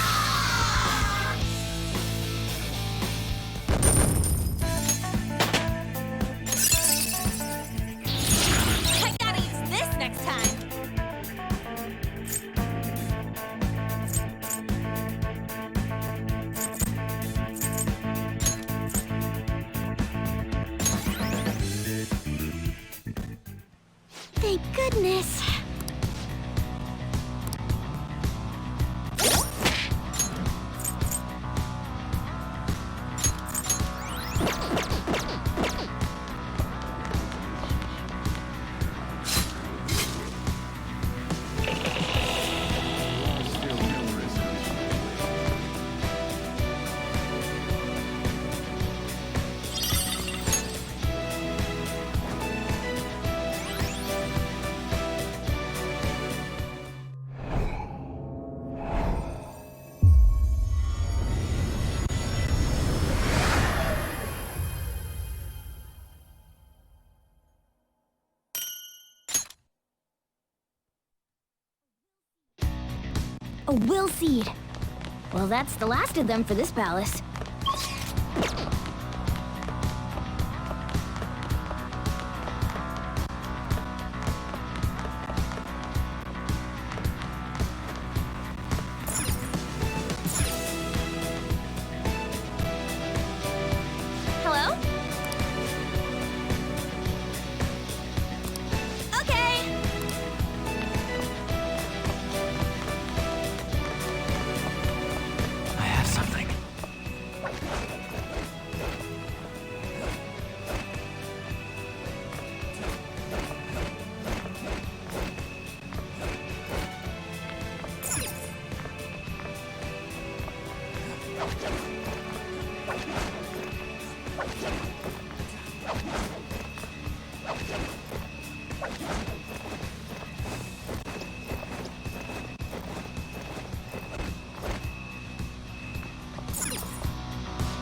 Thank goodness. A will seed. Well, that's the last of them for this palace. Hello? Okay. I have something.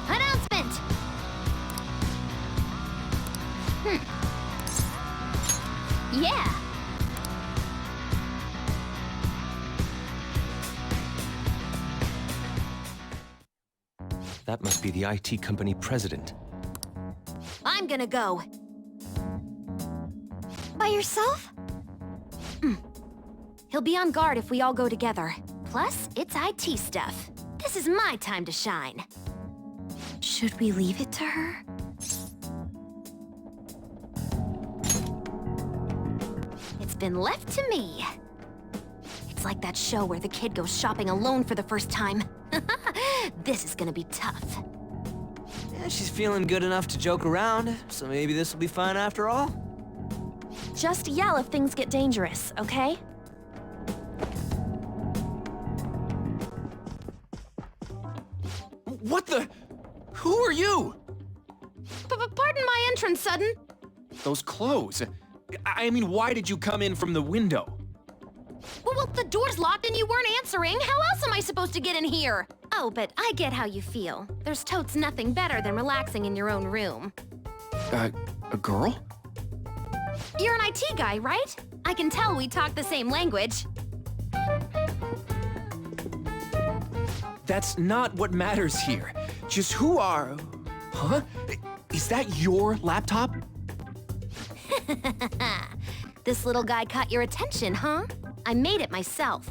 Announcement! Yeah. That must be the IT company president. I'm gonna go. By yourself? He'll be on guard if we all go together. Plus, it's IT stuff. This is my time to shine. Should we leave it to her? It's been left to me. It's like that show where the kid goes shopping alone for the first time. This is gonna be tough. Yeah, she's feeling good enough to joke around, so maybe this will be fun after all. Just yell if things get dangerous, okay? What the? Who are you? Pardon my entrance, Sudden. Those clothes. I mean, why did you come in from the window? Well, the door's locked and you weren't answering. How else am I supposed to get in here? Oh, but I get how you feel. There's totes nothing better than relaxing in your own room. A girl? You're an IT guy, right? I can tell we talk the same language. That's not what matters here. Just who are... Huh? Is that your laptop? This little guy caught your attention, huh? I made it myself.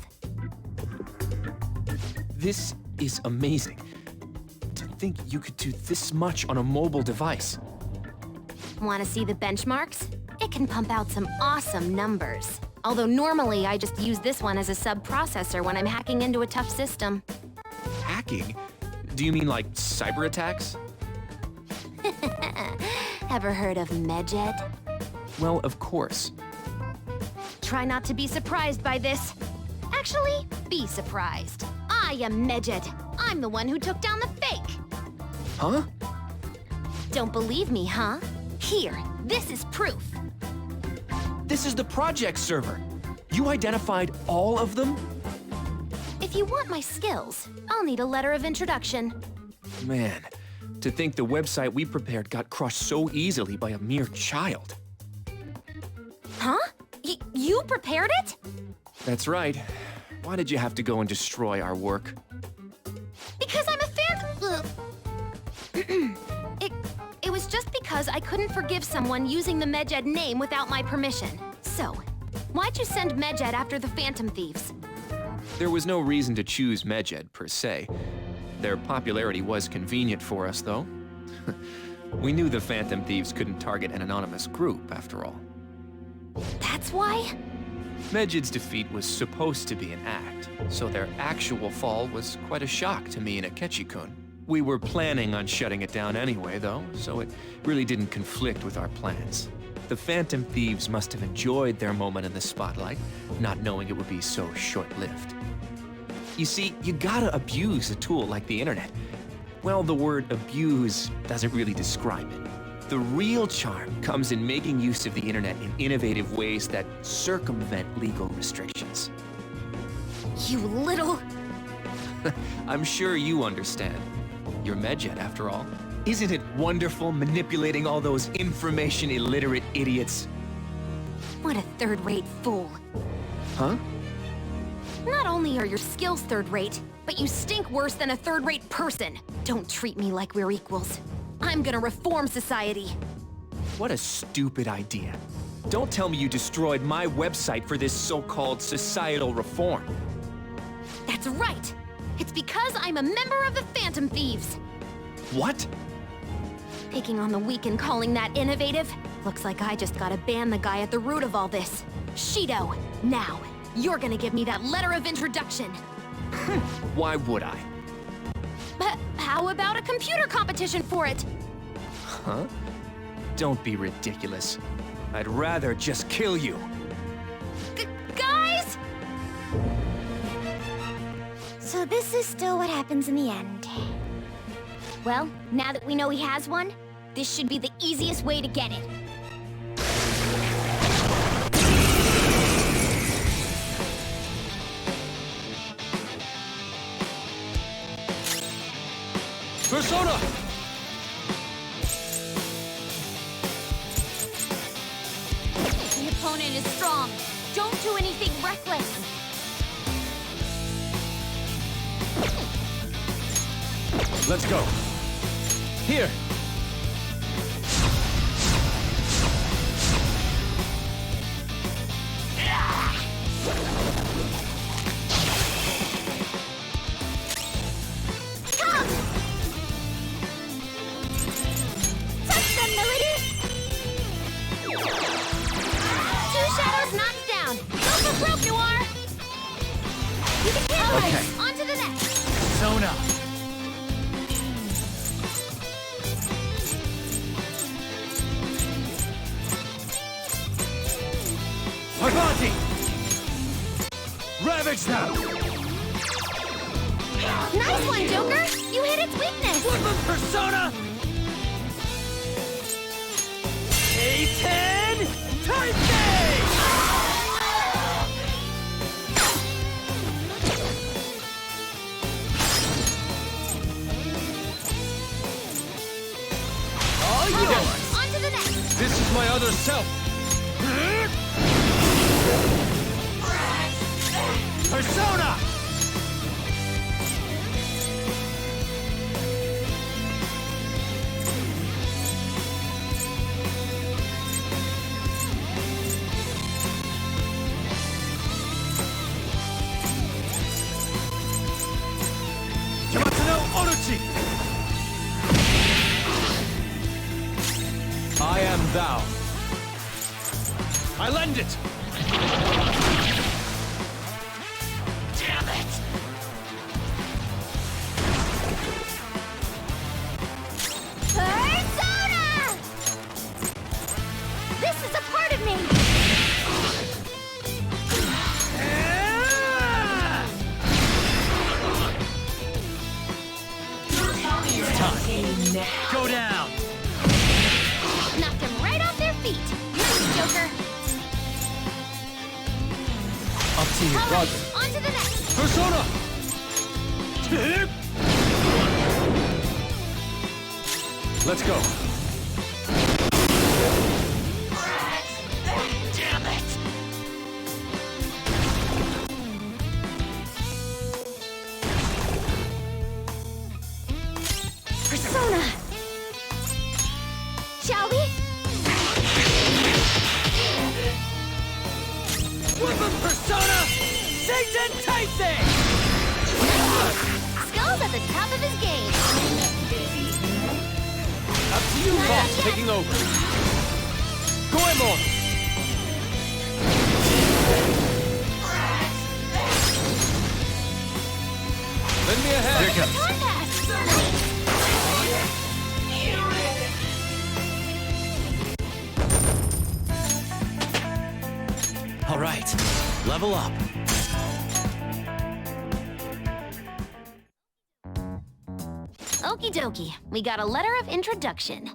This is amazing. To think you could do this much on a mobile device. Want to see the benchmarks? It can pump out some awesome numbers. Although normally I just use this one as a sub-processor when I'm hacking into a tough system. Hacking? Do you mean like cyber attacks? Ever heard of Medjed? Well, of course. Try not to be surprised by this. Actually, be surprised. I am Medjed. I'm the one who took down the fake. Huh? Don't believe me, huh? Here, this is proof. This is the project server. You identified all of them? If you want my skills, I'll need a letter of introduction. Man, to think the website we prepared got crushed so easily by a mere child. Huh? You prepared it? That's right. Why did you have to go and destroy our work? Because I'm a fan. It was just because I couldn't forgive someone using the Medjed name without my permission. So, why'd you send Medjed after the Phantom Thieves? There was no reason to choose Medjed, per se. Their popularity was convenient for us, though. We knew the Phantom Thieves couldn't target an anonymous group, after all. That's why? Medjid's defeat was supposed to be an act, so their actual fall was quite a shock to me and Akechi-kun. We were planning on shutting it down anyway, though, so it really didn't conflict with our plans. The Phantom Thieves must have enjoyed their moment in the spotlight, not knowing it would be so short-lived. You see, you gotta abuse a tool like the internet. Well, the word abuse doesn't really describe it. The real charm comes in making use of the internet in innovative ways that circumvent legal restrictions. You little... I'm sure you understand. You're Medjed, after all. Isn't it wonderful manipulating all those information-illiterate idiots? What a third-rate fool. Huh? Not only are your skills third-rate, but you stink worse than a third-rate person. Don't treat me like we're equals. I'm gonna reform society. What a stupid idea. Don't tell me you destroyed my website for this so-called societal reform. That's right! It's because I'm a member of the Phantom Thieves! What? Picking on the weak and calling that innovative? Looks like I just gotta ban the guy at the root of all this. Shido, now, you're gonna give me that letter of introduction. Why would I? But how about a computer competition for it? Huh? Don't be ridiculous. I'd rather just kill you. Guys? So this is still what happens in the end. Well, now that we know he has one, this should be the easiest way to get it. Persona! The opponent is strong. Don't do anything reckless. Let's go. Here. On to the next! Sona! Parvati! Ravage them! Nice one, Joker! You hit its weakness! Weapon Persona! A10! Type On to the next! This is my other self! Persona! Yamatsu no Orochi! I am thou. I lend it! Damn it! Persona! This is a part of me! It's time. Go down! Knocked him right off their feet! Nice, Joker! Up to you, Roger. On to the next! Persona! Let's go. Damn it! Persona! Shall we? Weapon Persona! Satan Taisei! Skull's at the top of his game! Up to you, boss. Taking over. Goemon! Here it comes. All right, level up. Okie dokie, we got a letter of introduction.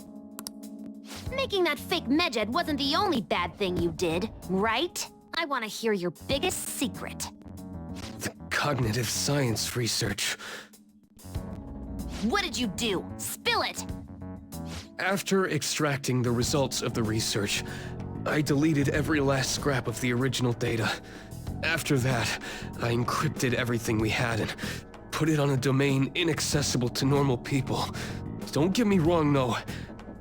Making that fake medjed wasn't the only bad thing you did, right? I want to hear your biggest secret. The cognitive science research. What did you do? Spill it! After extracting the results of the research, I deleted every last scrap of the original data. After that, I encrypted everything we had and put it on a domain inaccessible to normal people. Don't get me wrong, though.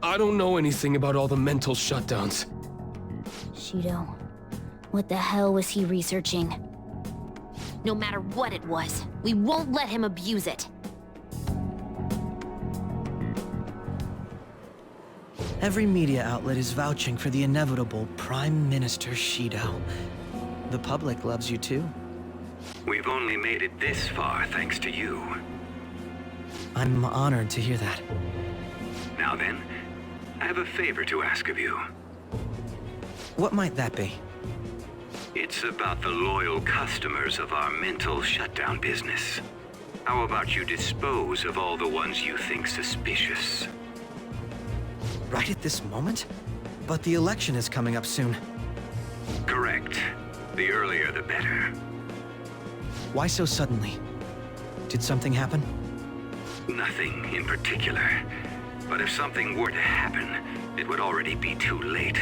I don't know anything about all the mental shutdowns. Shido, what the hell was he researching? No matter what it was, we won't let him abuse it. Every media outlet is vouching for the inevitable Prime Minister Shido. The public loves you too. We've only made it this far thanks to you. I'm honored to hear that. Now then, I have a favor to ask of you. What might that be? It's about the loyal customers of our mental shutdown business. How about you dispose of all the ones you think suspicious? Right at this moment? But the election is coming up soon. Correct. The earlier the better. Why so suddenly? Did something happen? Nothing in particular. But if something were to happen, it would already be too late.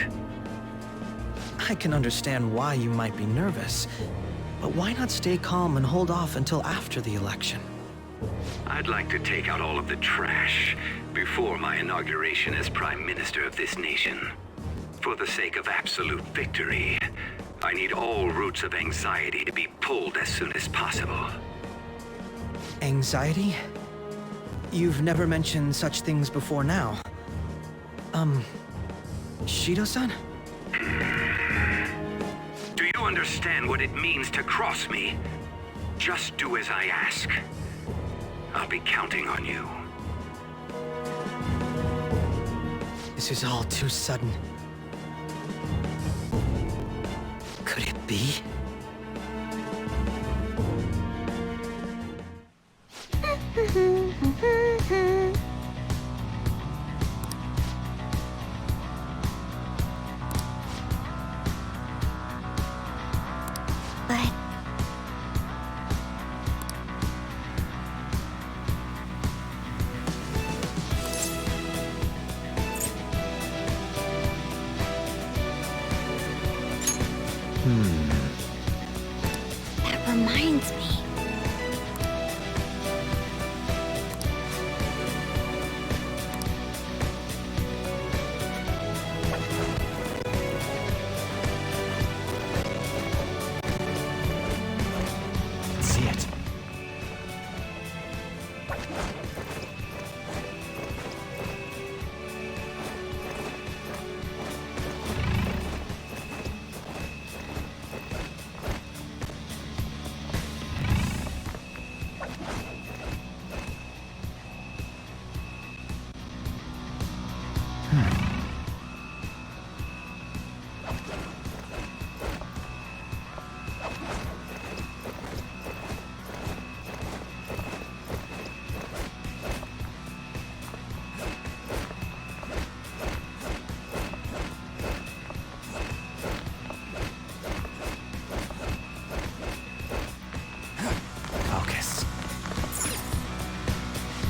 I can understand why you might be nervous, but why not stay calm and hold off until after the election? I'd like to take out all of the trash before my inauguration as Prime Minister of this nation. For the sake of absolute victory, I need all roots of anxiety to be pulled as soon as possible. Anxiety? You've never mentioned such things before now. Shido-san? Do you understand what it means to cross me? Just do as I ask. I'll be counting on you. This is all too sudden. Could it be? But... That reminds me. See it. Focus.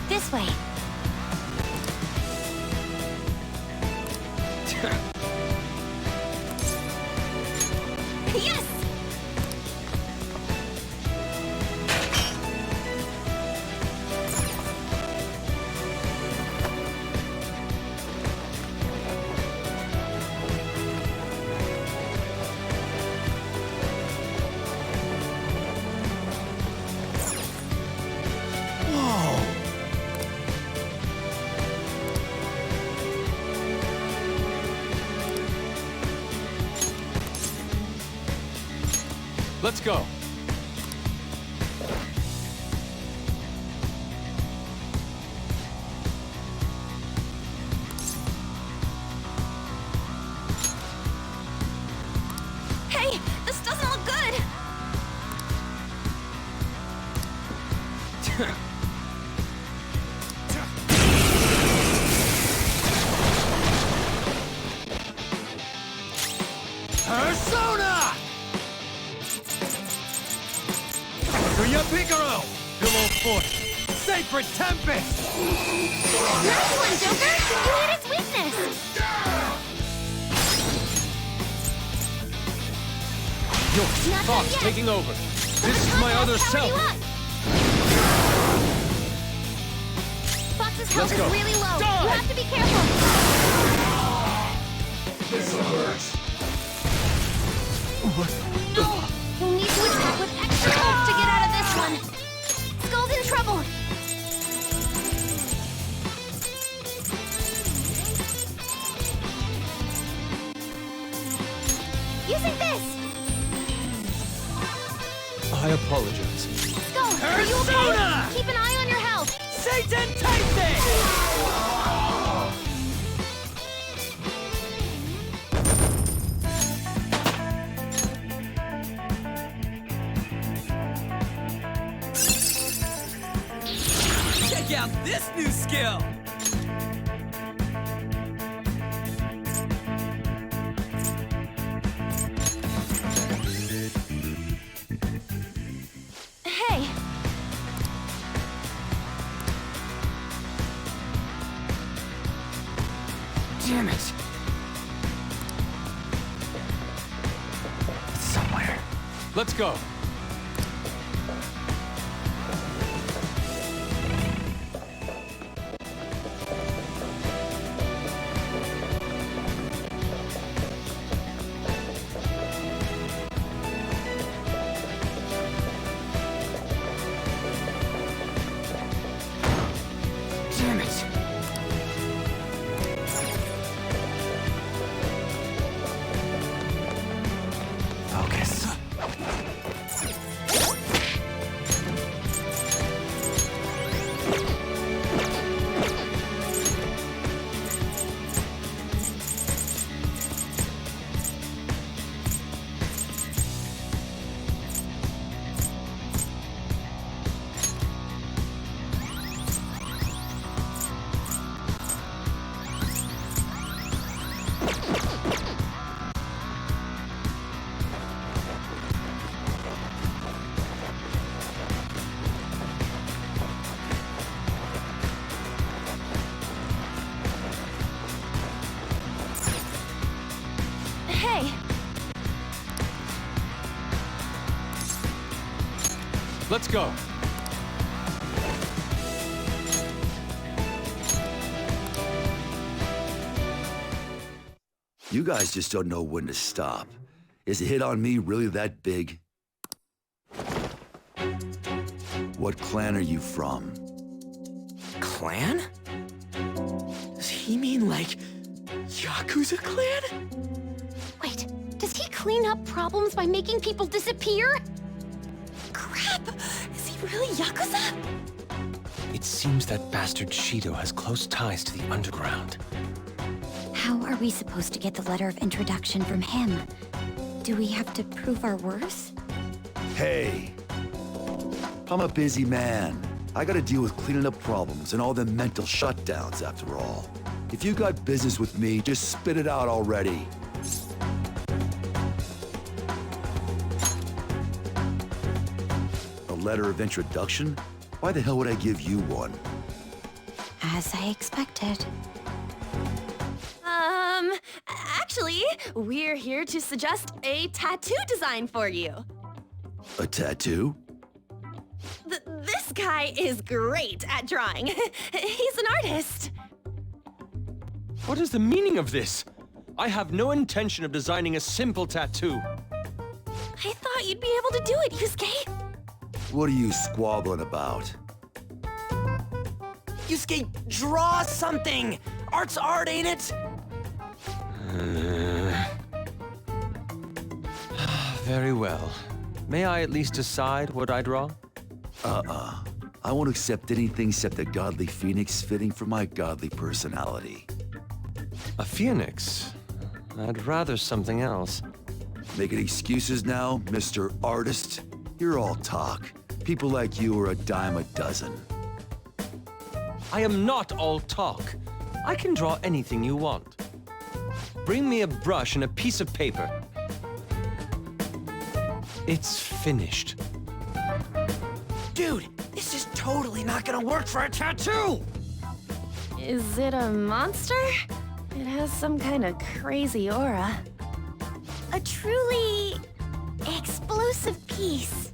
This way. Yes! Let's go. Persona! Kuya Picaro! Pillow Fort! Sacred Tempest! Nice one, Joker! You hit its weakness! Yo, Fox taking over. This is my other self. Fox's health is go. really low. Die! You have to be careful. This'll hurt. You'll need to attack with extra health to get out of this one. Skull's in trouble. Using this. I apologize. Skull, are you okay? Keep an eye on your health. Satan Titan! Check out this new skill! Hey. Damn it. Somewhere. Let's go. Damn it. Focus. Hey. Let's go. You guys just don't know when to stop. Is a hit on me really that big? What clan are you from? Clan? Does he mean, like, Yakuza clan? Wait, does he clean up problems by making people disappear? Crap! Is he really Yakuza? It seems that bastard Shido has close ties to the underground. How are we supposed to get the letter of introduction from him? Do we have to prove our worth? Hey, I'm a busy man. I gotta deal with cleaning up problems and all the mental shutdowns after all. If you got business with me, just spit it out already. A letter of introduction? Why the hell would I give you one? As I expected. Actually, we're here to suggest a tattoo design for you. A tattoo? This guy is great at drawing. He's an artist. What is the meaning of this? I have no intention of designing a simple tattoo. I thought you'd be able to do it, Yusuke. What are you squabbling about? Yusuke, draw something! Art's art, ain't it? Very well. May I at least decide what I draw? I won't accept anything except a godly phoenix fitting for my godly personality. A phoenix? I'd rather something else. Making excuses now, Mr. Artist? You're all talk. People like you are a dime a dozen. I am not all talk. I can draw anything you want. Bring me a brush and a piece of paper. It's finished. Dude, this is totally not gonna work for a tattoo! Is it a monster? It has some kind of crazy aura. A truly explosive piece.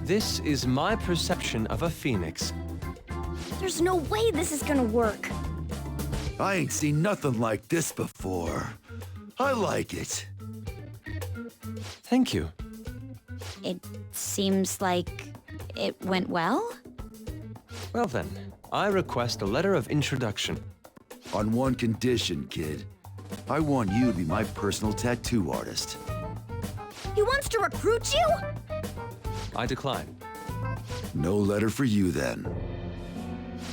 This is my perception of a phoenix. There's no way this is gonna work. I ain't seen nothing like this before. I like it. Thank you. It seems like it went well? Well then, I request a letter of introduction. On one condition, kid. I want you to be my personal tattoo artist. He wants to recruit you? I decline. No letter for you, then.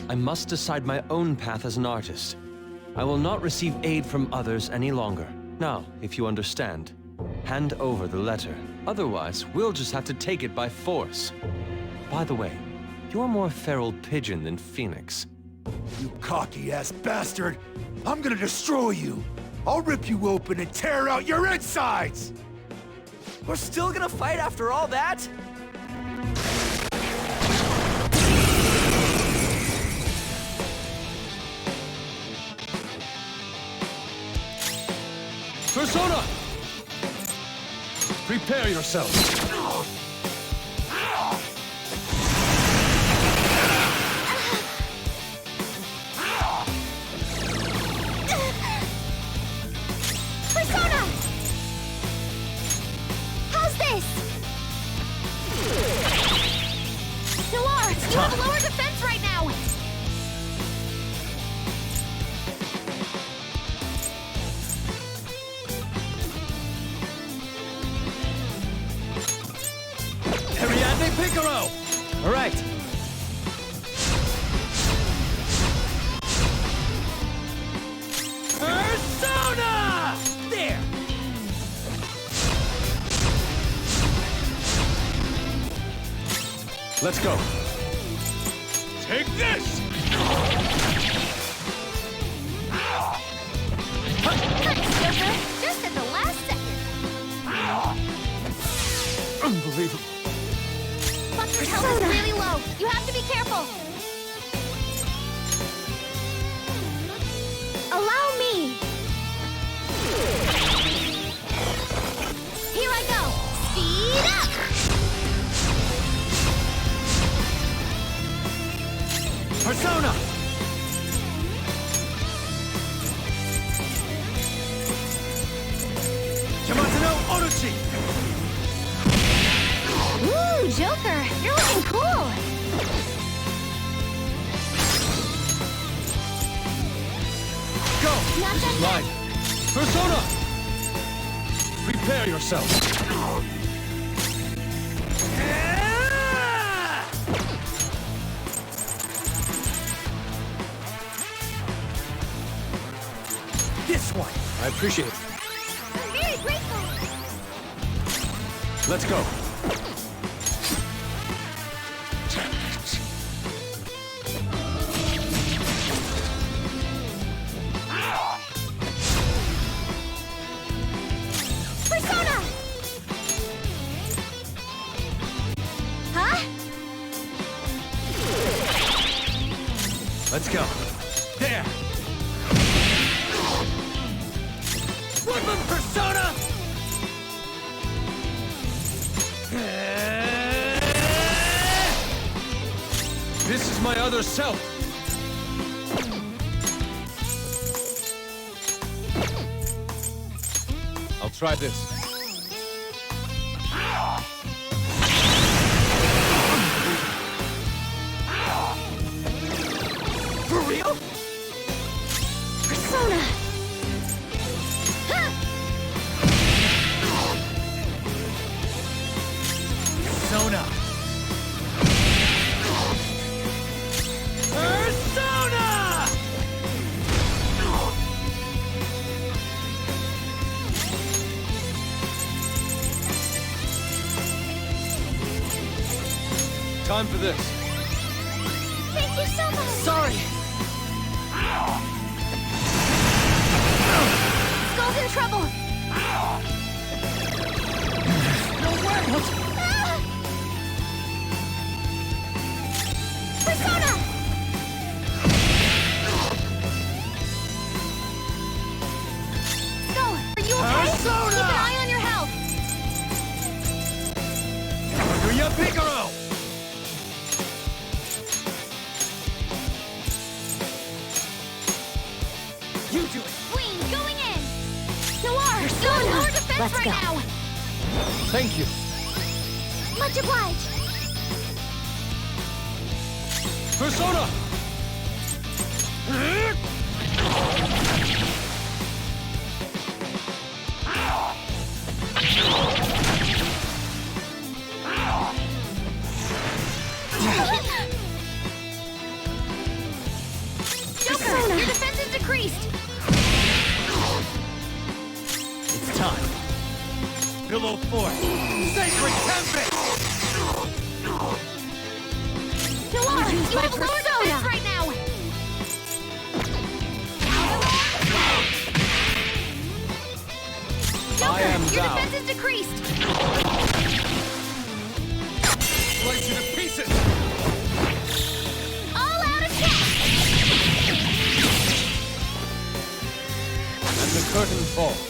I must decide my own path as an artist. I will not receive aid from others any longer. Now, if you understand, hand over the letter. Otherwise, we'll just have to take it by force. By the way, you're more feral pigeon than phoenix. You cocky-ass bastard! I'm gonna destroy you! I'll rip you open and tear out your insides! We're still gonna fight after all that? Persona! Prepare yourself. Persona! How's this? Pilar, you have lower defense right now! Piccolo! All right. Persona! There! Let's go. Take this! Thanks, Joker. Just at the last second. Unbelievable. But your health is really low. You have to be careful. Allow me. Here I go. Speed up! Persona! Yamato no Orochi! Ooh, Joker, you're looking cool. Go! Not This is that mine. Persona! Prepare yourself. This one! I appreciate it. I'm very grateful. Let's go. Persona! Huh? Let's go. There! Woodland Persona! This is my other self. I'll try this. For real? Persona! Persona! Persona! time for this. Thank you so much! Sorry! Skull's in trouble! No way! Ah! Persona! Skull, are you okay? Persona! Keep an eye on your health! Yuya Piccolo! You do it! Queen, going in! Noir, still more defense Let's right go. now! Thank you. Much obliged! Persona! Joker, your defense is decreased! It's time. Pillow Fort. Sacred Tempest! Noir, Use you my have lower persona. defense right now! I am Joker, your thou. defense is decreased! Slice you to pieces! All out attack! And the curtain falls.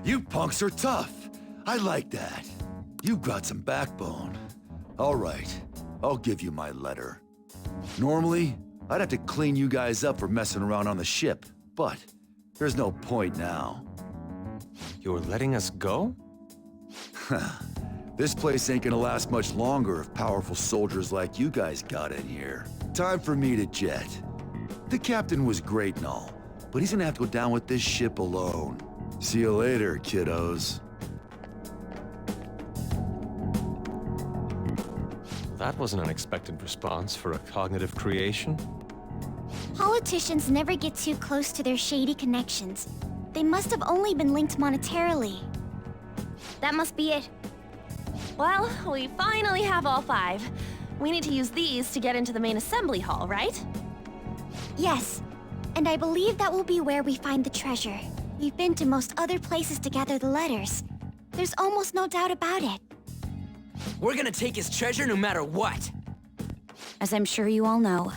You punks are tough. I like that. You've got some backbone. All right, I'll give you my letter. Normally, I'd have to clean you guys up for messing around on the ship, but there's no point now. You're letting us go? This place ain't gonna last much longer if powerful soldiers like you guys got in here. Time for me to jet. The captain was great and all, but he's gonna have to go down with this ship alone. See you later, kiddos. That was an unexpected response for a cognitive creation. Politicians never get too close to their shady connections. They must have only been linked monetarily. That must be it. Well, we finally have all 5. We need to use these to get into the main assembly hall, right? Yes, and I believe that will be where we find the treasure. We've been to most other places to gather the letters. There's almost no doubt about it. We're gonna take his treasure no matter what. As I'm sure you all know,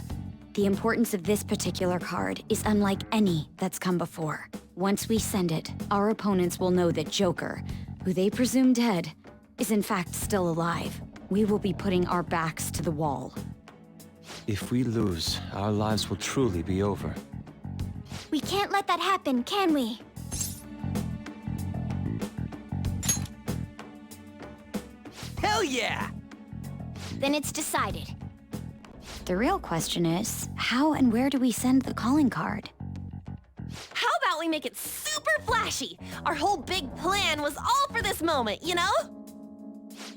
the importance of this particular card is unlike any that's come before. Once we send it, our opponents will know that Joker, who they presume dead, is in fact still alive. We will be putting our backs to the wall. If we lose, our lives will truly be over. We can't let that happen, can we? Hell yeah! Then it's decided. The real question is, how and where do we send the calling card? How about we make it super flashy? Our whole big plan was all for this moment, you know?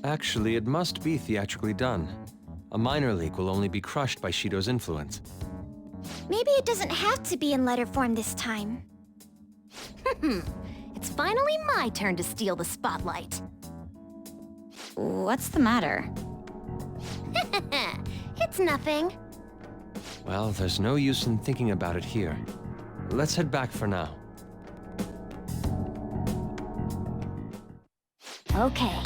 Actually, it must be theatrically done. A minor leak will only be crushed by Shido's influence. Maybe it doesn't have to be in letter form this time. It's finally my turn to steal the spotlight. What's the matter? It's nothing. Well, there's no use in thinking about it here. Let's head back for now. Okay,